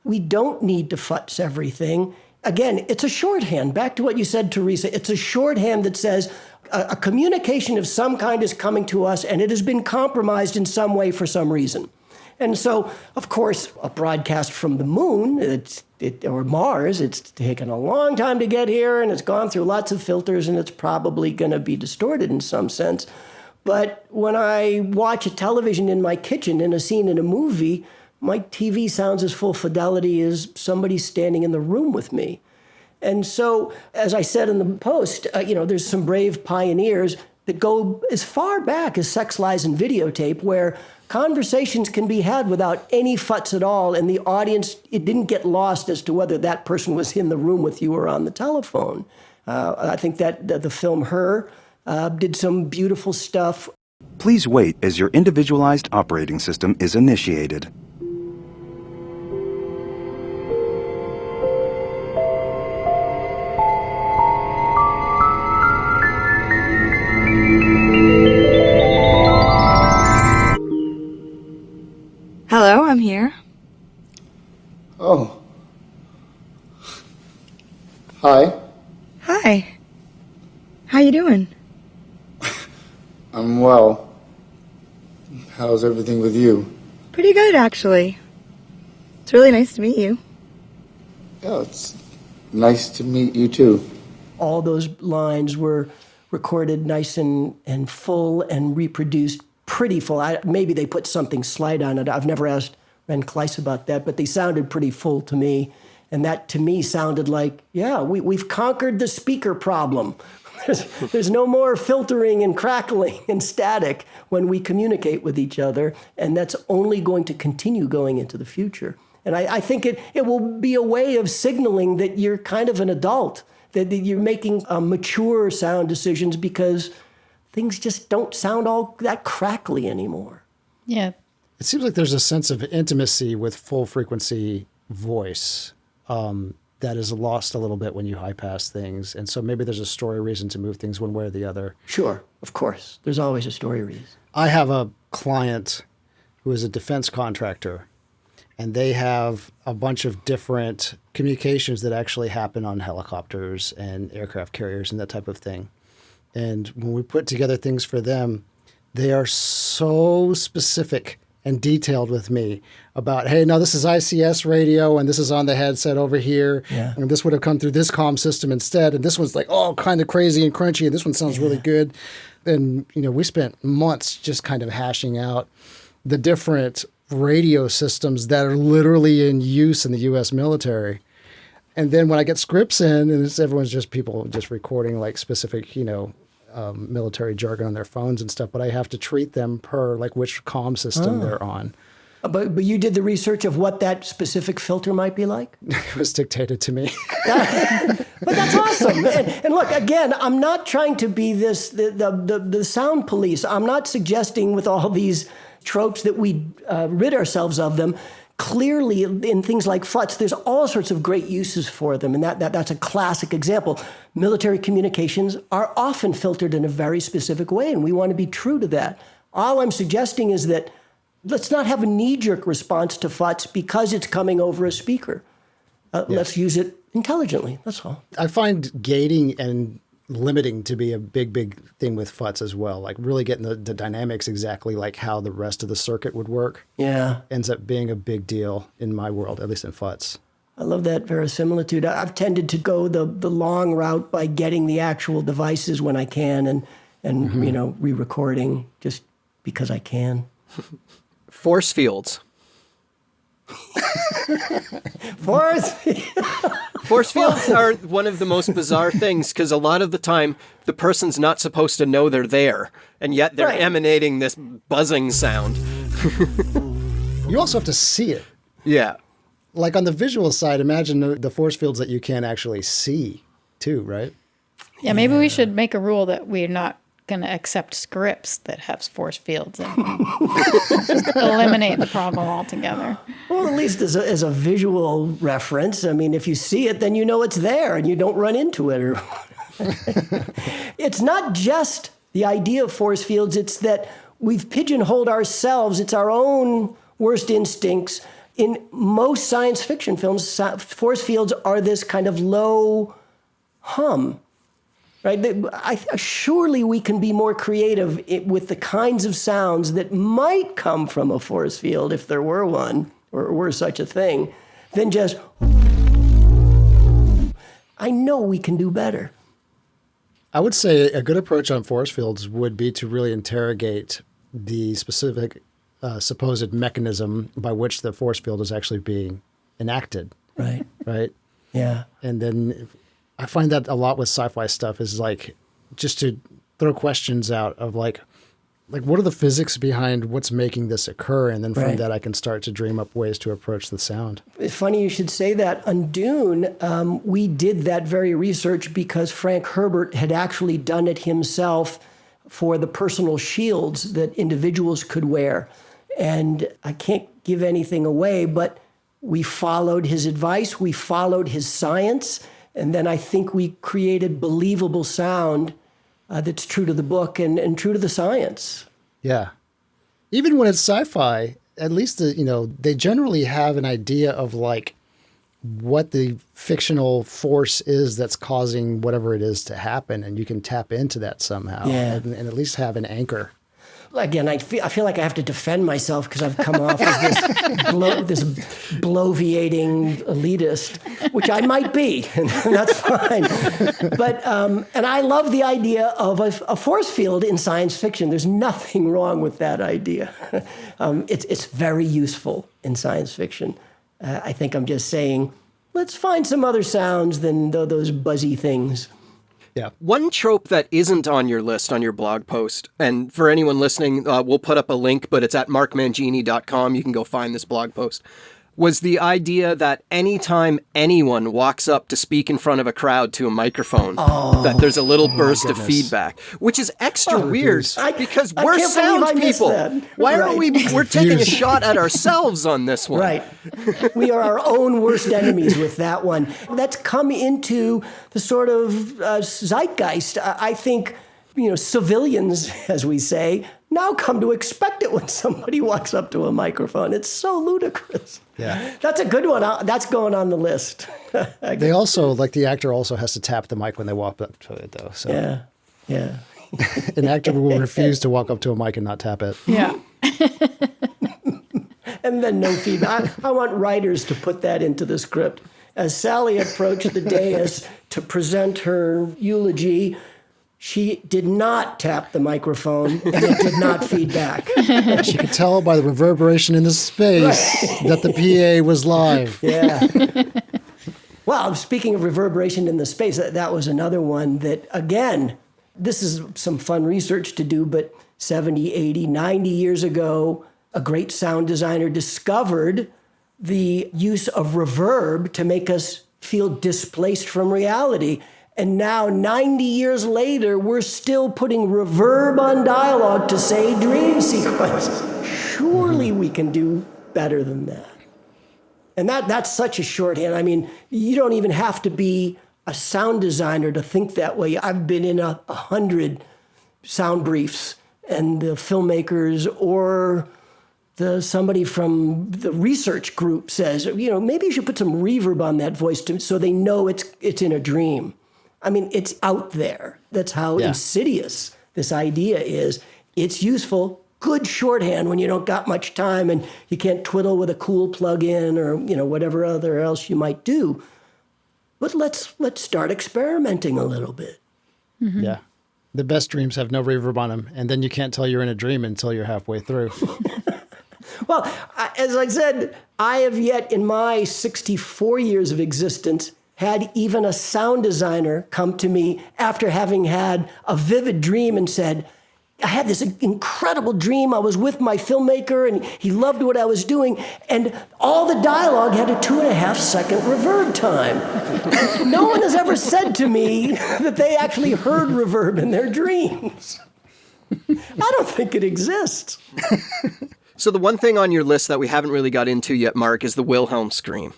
C: We don't need to futz everything. Again, it's a shorthand. Back to what you said, Teresa. It's a shorthand that says a communication of some kind is coming to us, and it has been compromised in some way for some reason. And so, of course, a broadcast from the moon or Mars, it's taken a long time to get here, and it's gone through lots of filters, and it's probably going to be distorted in some sense. But when I watch a television in my kitchen in a scene in a movie, my TV sounds as full fidelity as somebody standing in the room with me. And so, as I said in the post, there's some brave pioneers that go as far back as Sex, Lies, and Videotape, where conversations can be had without any futs at all, and the audience, it didn't get lost as to whether that person was in the room with you or on the telephone. I think that the film Her did some beautiful stuff.
F: Please wait as your individualized operating system is initiated.
G: Hello, I'm here.
H: Oh. Hi.
G: Hi. How you doing?
H: I'm well. How's everything with you?
G: Pretty good, actually. It's really nice to meet you.
H: Yeah, it's nice to meet you too.
C: All those lines were recorded nice and full and reproduced pretty full. Maybe they put something slight on it. I've never asked Ren Kleiss about that, but they sounded pretty full to me. And that, to me, sounded like, yeah, we've conquered the speaker problem. There's no more filtering and crackling and static when we communicate with each other, and that's only going to continue going into the future. And I think it will be a way of signaling that you're kind of an adult, that you're making mature sound decisions because things just don't sound all that crackly anymore.
B: Yeah.
A: It seems like there's a sense of intimacy with full frequency voice that is lost a little bit when you high pass things. And so maybe there's a story reason to move things one way or the other.
C: Sure, of course. There's always a story reason.
A: I have a client who is a defense contractor, and they have a bunch of different communications that actually happen on helicopters and aircraft carriers and that type of thing. And when we put together things for them, they are so specific and detailed with me about, hey, no, this is ICS radio, and this is on the headset over here, and this would have come through this comm system instead, and this one's like, oh, kind of crazy and crunchy, and this one sounds really good. And, we spent months just kind of hashing out the different radio systems that are literally in use in the U.S. military. And then when I get scripts in, and everyone's just people just recording like specific, military jargon on their phones and stuff, but I have to treat them per like which comm system they're on.
C: But you did the research of what that specific filter might be like?
A: It was dictated to me.
C: But that's awesome. And look, again, I'm not trying to be the sound police. I'm not suggesting with all these tropes that we rid ourselves of them. Clearly, in things like FUTs, there's all sorts of great uses for them, and that's a classic example. Military communications are often filtered in a very specific way, and we want to be true to that. All I'm suggesting is that let's not have a knee-jerk response to FUTs because it's coming over a speaker. Let's use it intelligently, that's all.
A: I find gating and limiting to be a big thing with FUTs as well, like really getting the dynamics exactly like how the rest of the circuit would work.
C: Yeah.
A: Ends up being a big deal in my world, at least in FUTs.
C: I love that verisimilitude. I've tended to go the long route by getting the actual devices when I can and re-recording just because I can.
E: Force fields. Force fields are one of the most bizarre things because a lot of the time the person's not supposed to know they're there, and yet they're emanating this buzzing sound.
A: You also have to see it.
E: Yeah.
A: Like on the visual side, imagine the force fields that you can't actually see too, right?
B: Yeah, maybe we should make a rule that we're not going to accept scripts that have force fields and just eliminate the problem altogether.
C: Well, at least as a visual reference. I mean, if you see it, then you know it's there and you don't run into it. It's not just the idea of force fields. It's that we've pigeonholed ourselves. It's our own worst instincts. In most science fiction films, force fields are this kind of low hum. Right? Surely we can be more creative with the kinds of sounds that might come from a force field, if there were one, or were such a thing, than just, I know we can do better.
A: I would say a good approach on force fields would be to really interrogate the specific supposed mechanism by which the force field is actually being enacted.
C: Right.
A: Right.
C: Yeah.
A: And then I find that a lot with sci-fi stuff is like just to throw questions out of like what are the physics behind what's making this occur? And then from that, I can start to dream up ways to approach the sound.
C: It's funny you should say that. On Dune, we did that very research because Frank Herbert had actually done it himself for the personal shields that individuals could wear. And I can't give anything away, but we followed his advice, we followed his science, and then I think we created believable sound that's true to the book and true to the science.
A: Yeah. Even when it's sci-fi, at least, they generally have an idea of like what the fictional force is that's causing whatever it is to happen. And you can tap into that somehow and at least have an anchor.
C: Again, I feel like I have to defend myself because I've come off as this bloviating elitist, which I might be, and that's fine. But and I love the idea of a force field in science fiction. There's nothing wrong with that idea. It's very useful in science fiction. I think I'm just saying, let's find some other sounds than those buzzy things.
E: Yeah. One trope that isn't on your list on your blog post, and for anyone listening, we'll put up a link, but it's at markmangini.com. You can go find this blog post. Was the idea that anytime anyone walks up to speak in front of a crowd to a microphone, that there's a little burst of feedback, which is extra weird because we're sound people. Why aren't we're taking a shot at ourselves on this one?
C: Right. We are our own worst enemies with that one. That's come into the sort of zeitgeist. I think, civilians, as we say, now come to expect it when somebody walks up to a microphone. It's so ludicrous.
A: Yeah.
C: That's a good one. That's going on the list.
A: They also, the actor also has to tap the mic when they walk up to it, though. So.
C: Yeah.
A: An actor will refuse to walk up to a mic and not tap it.
B: Yeah.
C: And then no feedback. I want writers to put that into the script. As Sally approached the dais to present her eulogy, she did not tap the microphone, and it did not feed back.
A: She could tell by the reverberation in the space that the PA was live.
C: Yeah. Well, speaking of reverberation in the space, that was another one that, again, this is some fun research to do, but 70, 80, 90 years ago, a great sound designer discovered the use of reverb to make us feel displaced from reality. And now, 90 years later, we're still putting reverb on dialogue to say dream sequences. Surely we can do better than that. And that's such a shorthand. I mean, you don't even have to be a sound designer to think that way. I've been in 100 sound briefs, and the filmmakers or somebody from the research group says, maybe you should put some reverb on that voice so they know it's in a dream. I mean, it's out there. That's how insidious this idea is. It's useful, good shorthand when you don't got much time and you can't twiddle with a cool plug-in or, whatever other else you might do. But let's start experimenting a little bit.
B: Mm-hmm.
A: Yeah. The best dreams have no reverb on them, and then you can't tell you're in a dream until you're halfway through.
C: Well, as I said, I have yet in my 64 years of existence had even a sound designer come to me after having had a vivid dream and said, I had this incredible dream. I was with my filmmaker and he loved what I was doing. And all the dialogue had a 2.5 second reverb time. No one has ever said to me that they actually heard reverb in their dreams. I don't think it exists.
E: So the one thing on your list that we haven't really got into yet, Mark, is the Wilhelm Scream.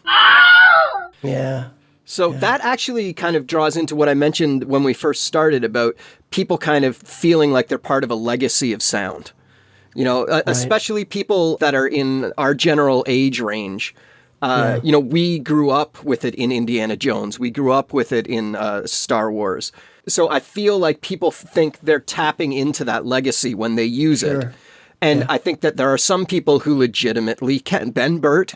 C: Yeah.
E: So that actually kind of draws into what I mentioned when we first started about people kind of feeling like they're part of a legacy of sound. Especially people that are in our general age range. We grew up with it in Indiana Jones. We grew up with it in Star Wars. So I feel like people think they're tapping into that legacy when they use it. And I think that there are some people who legitimately can. Ben Burt,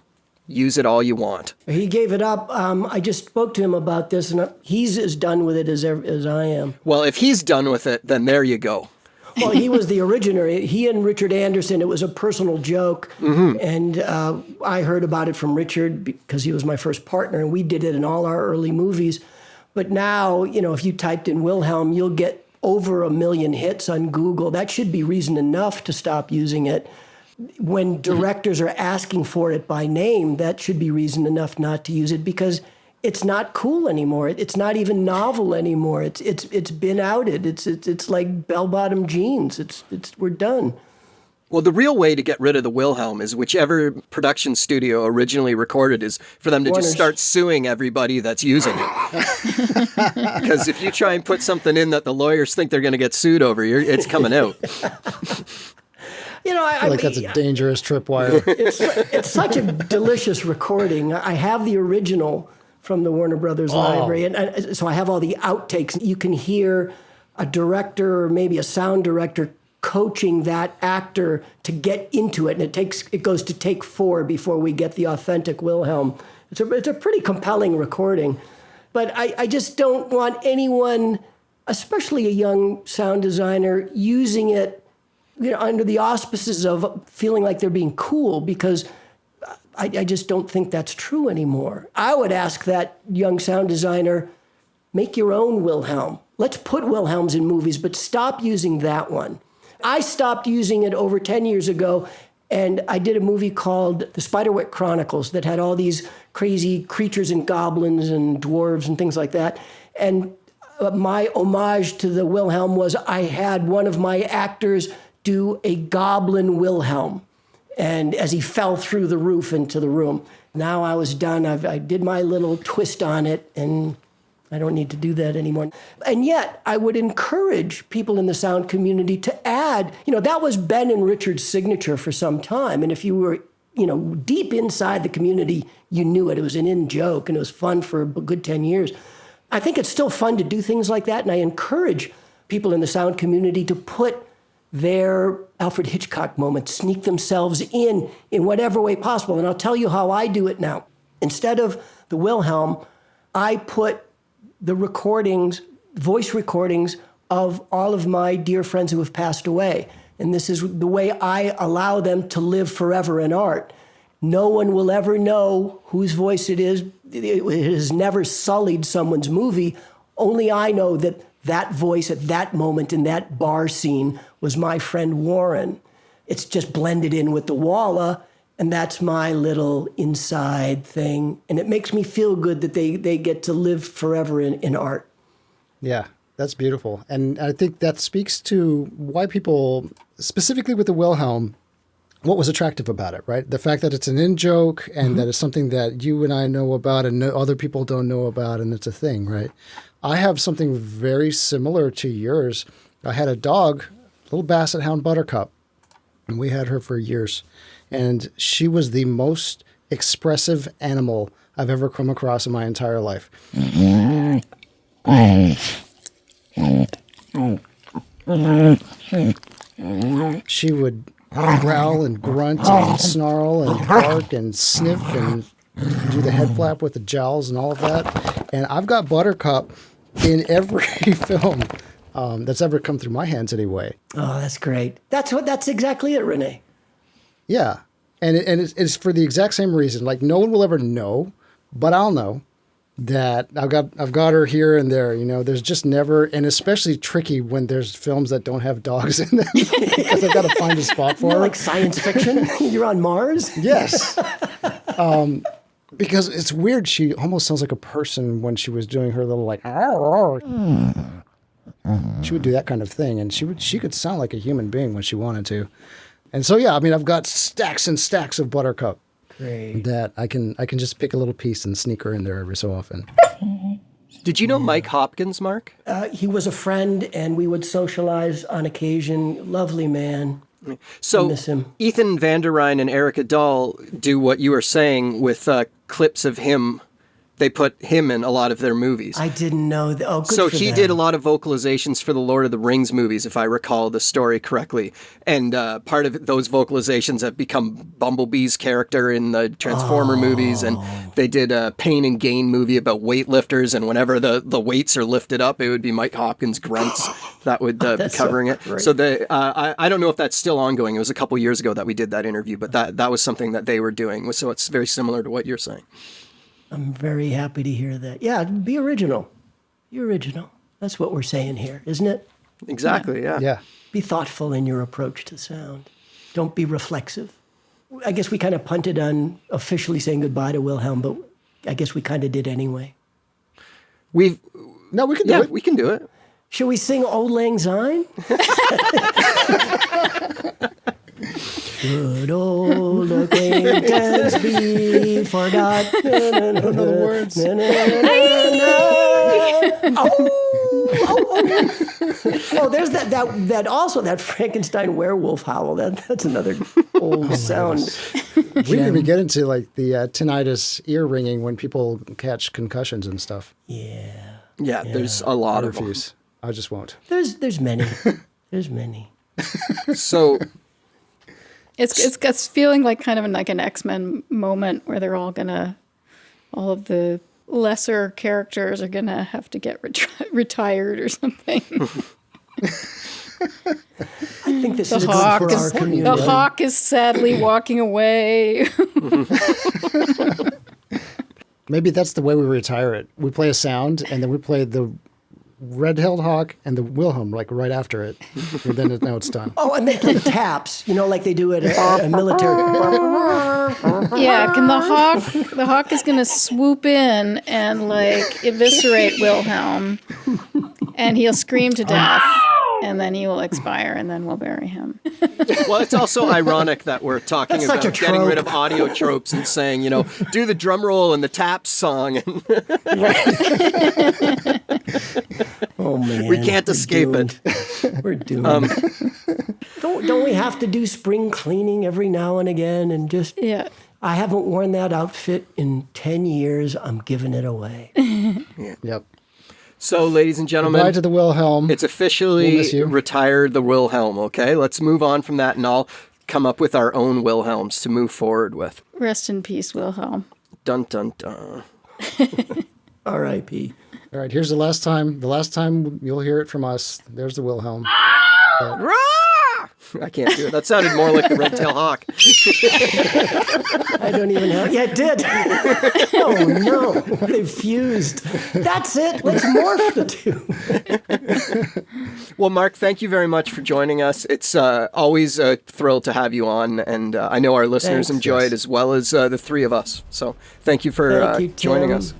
E: use it all you want.
C: He gave it up. I just spoke to him about this, and he's as done with it as I am.
E: Well, if he's done with it, then there you go.
C: Well, he was the originator. He and Richard Anderson, it was a personal joke. And I heard about it from Richard because he was my first partner, and we did it in all our early movies. But now, if you typed in Wilhelm, you'll get over 1 million hits on Google. That should be reason enough to stop using it. When directors are asking for it by name, that should be reason enough not to use it, because it's not cool anymore. It's not even novel anymore. It's been outed. It's like bell-bottom jeans. We're done.
E: Well, the real way to get rid of the Wilhelm is whichever production studio originally recorded is for them to just start suing everybody that's using it. Because if you try and put something in that the lawyers think they're going to get sued over, it's coming out.
A: I feel like that's a dangerous tripwire.
C: It's such a delicious recording. I have the original from the Warner Brothers library, and so I have all the outtakes. You can hear a director or maybe a sound director coaching that actor to get into it, and it goes to take 4 before we get the authentic Wilhelm. It's a pretty compelling recording, but I just don't want anyone, especially a young sound designer, using it under the auspices of feeling like they're being cool, because I just don't think that's true anymore. I would ask that young sound designer, make your own Wilhelm. Let's put Wilhelms in movies, but stop using that one. I stopped using it over 10 years ago, and I did a movie called The Spiderwick Chronicles that had all these crazy creatures and goblins and dwarves and things like that. And my homage to the Wilhelm was I had one of my actors do a goblin Wilhelm, and as he fell through the roof into the room. Now I was done. I did my little twist on it, and I don't need to do that anymore. And yet, I would encourage people in the sound community to add, that was Ben and Richard's signature for some time. And if you were, deep inside the community, you knew it. It was an in-joke, and it was fun for a good 10 years. I think it's still fun to do things like that, and I encourage people in the sound community to put their Alfred Hitchcock moments, sneak themselves in whatever way possible. And I'll tell you how I do it now. Instead of the Wilhelm, I put the recordings, voice recordings of all of my dear friends who have passed away. And this is the way I allow them to live forever in art. No one will ever know whose voice it is. It has never sullied someone's movie. Only I know that voice at that moment in that bar scene was my friend Warren. It's just blended in with the Walla, and that's my little inside thing. And it makes me feel good that they get to live forever in art.
A: Yeah, that's beautiful. And I think that speaks to why people, specifically with the Wilhelm, what was attractive about it, right? The fact that it's an in-joke and that it's something that you and I know about and other people don't know about, and it's a thing, right? I have something very similar to yours. I had a dog, little basset hound Buttercup, and we had her for years. And she was the most expressive animal I've ever come across in my entire life. She would growl and grunt and snarl and bark and sniff and do the head flap with the jowls and all of that. And I've got Buttercup in every film that's ever come through my hands anyway.
C: Oh, that's great. That's exactly it, René.
A: Yeah. And it's for the exact same reason. Like, no one will ever know, but I'll know that I've got her here and there. There's just never, and especially tricky when there's films that don't have dogs in them because I've got to find a spot for her.
C: Like science fiction? You're on Mars?
A: Yes. Because it's weird. She almost sounds like a person when she was doing her little like, she would do that kind of thing. And she could sound like a human being when she wanted to. And so, yeah, I've got stacks and stacks of Buttercup.
C: Great.
A: That I can just pick a little piece and sneak her in there every so often.
E: Did you know Mike Hopkins, Mark?
C: He was a friend, and we would socialize on occasion. Lovely man.
E: So
C: I miss him.
E: Ethan Van der Rijn and Erica Dahl do what you were saying with clips of him They put him in a lot of their movies.
C: I didn't know that. Oh, good
E: So
C: for
E: he
C: them.
E: did a lot of vocalizations for the Lord of the Rings movies, if I recall the story correctly. And part of those vocalizations have become Bumblebee's character in the Transformer movies. And they did a Pain and Gain movie about weightlifters. And whenever the weights are lifted up, it would be Mike Hopkins' grunts that would be covering it.
C: great.
E: So I don't know if that's still ongoing. It was a couple years ago that we did that interview, but that was something that they were doing. So it's very similar to what you're saying.
C: I'm very happy to hear that. Yeah, be original. Be original. That's what we're saying here, isn't it?
E: Exactly, yeah.
A: Yeah.
C: Be thoughtful in your approach to sound. Don't be reflexive. I guess we kind of punted on officially saying goodbye to Wilhelm, but I guess we kind of did anyway.
A: No, we can do it.
E: We can do it.
C: Shall we sing Old Lang Syne? Should old acquaintance be forgot? I don't know the words. Oh, there's that also that Frankenstein werewolf howl. That's another old sound.
A: We can even get into like the tinnitus ear ringing when people catch concussions and stuff.
C: Yeah,
E: There's a lot of them.
A: Refuse. I just won't.
C: there's many. There's many.
E: So
B: It's feeling like kind of like an X-Men moment where they're all of the lesser characters are gonna have to get retired or something.
C: I think this is good for our community.
B: The hawk is sadly walking away.
A: Maybe that's the way we retire it. We play a sound, and then we play the Red-tailed Hawk and the Wilhelm like right after it, and then now it's done.
C: Oh, and they play taps, like they do at a military.
B: Yeah, the hawk is gonna swoop in and like eviscerate Wilhelm, and he'll scream to death, and then he will expire, and then we'll bury him.
E: Well, it's also ironic that we're talking
C: That's
E: about
C: such a
E: getting
C: trope.
E: rid of audio tropes and saying, do the drum roll and the taps song.
C: Oh man,
E: We can't
C: we're
E: escape
C: doomed. We're doomed. Don't we have to do spring cleaning every now and again? And just I haven't worn that outfit in 10 years. I'm giving it away.
A: Yep.
E: So, ladies and gentlemen,
A: Goodbye to the Wilhelm.
E: it's
A: We'll
E: officially
A: miss you.
E: retired the Wilhelm, okay? Let's move on from that, and I'll come up with our own Wilhelms to move forward with.
B: Rest in peace, Wilhelm.
E: Dun, dun, dun.
C: R.I.P.
A: All right, here's the last time you'll hear it from us. There's the Wilhelm.
E: I can't do it. That sounded more like the RedTail Hawk.
C: I don't even have. Yeah, it did. Oh no, they fused. That's it. Let's morph the two.
E: Well, Mark, thank you very much for joining us. It's always a thrill to have you on, and I know our listeners
C: Thanks.
E: enjoy it as well as the three of us. So thank you for
C: Thank you,
E: joining
C: Tim,
E: us.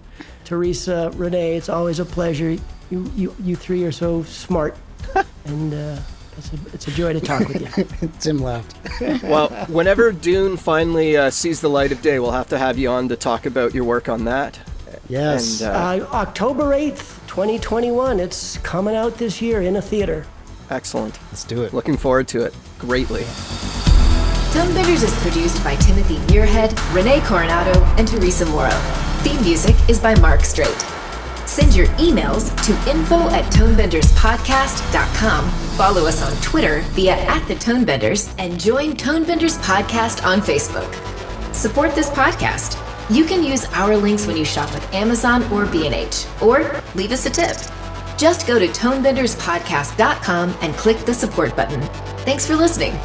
C: Teresa, Renee, it's always a pleasure. You three are so smart, and it's a joy to talk with you.
A: Tim laughed.
E: Well, whenever Dune finally sees the light of day, we'll have to have you on to talk about your work on that.
A: Yes.
E: And,
C: October 8th, 2021. It's coming out this year in a theater.
E: excellent.
A: Let's do it.
E: Looking forward to it greatly.
D: Tonebenders is produced by Timothy Muirhead, Renee Coronado, and Teresa Morrow. Theme music is by Mark Strait. Send your emails to info@tonebenderspodcast.com. Follow us on Twitter via @thetonebenders and join Tonebenders Podcast on Facebook. Support this podcast. You can use our links when you shop with Amazon or B&H, or leave us a tip. Just go to tonebenderspodcast.com and click the support button. Thanks for listening.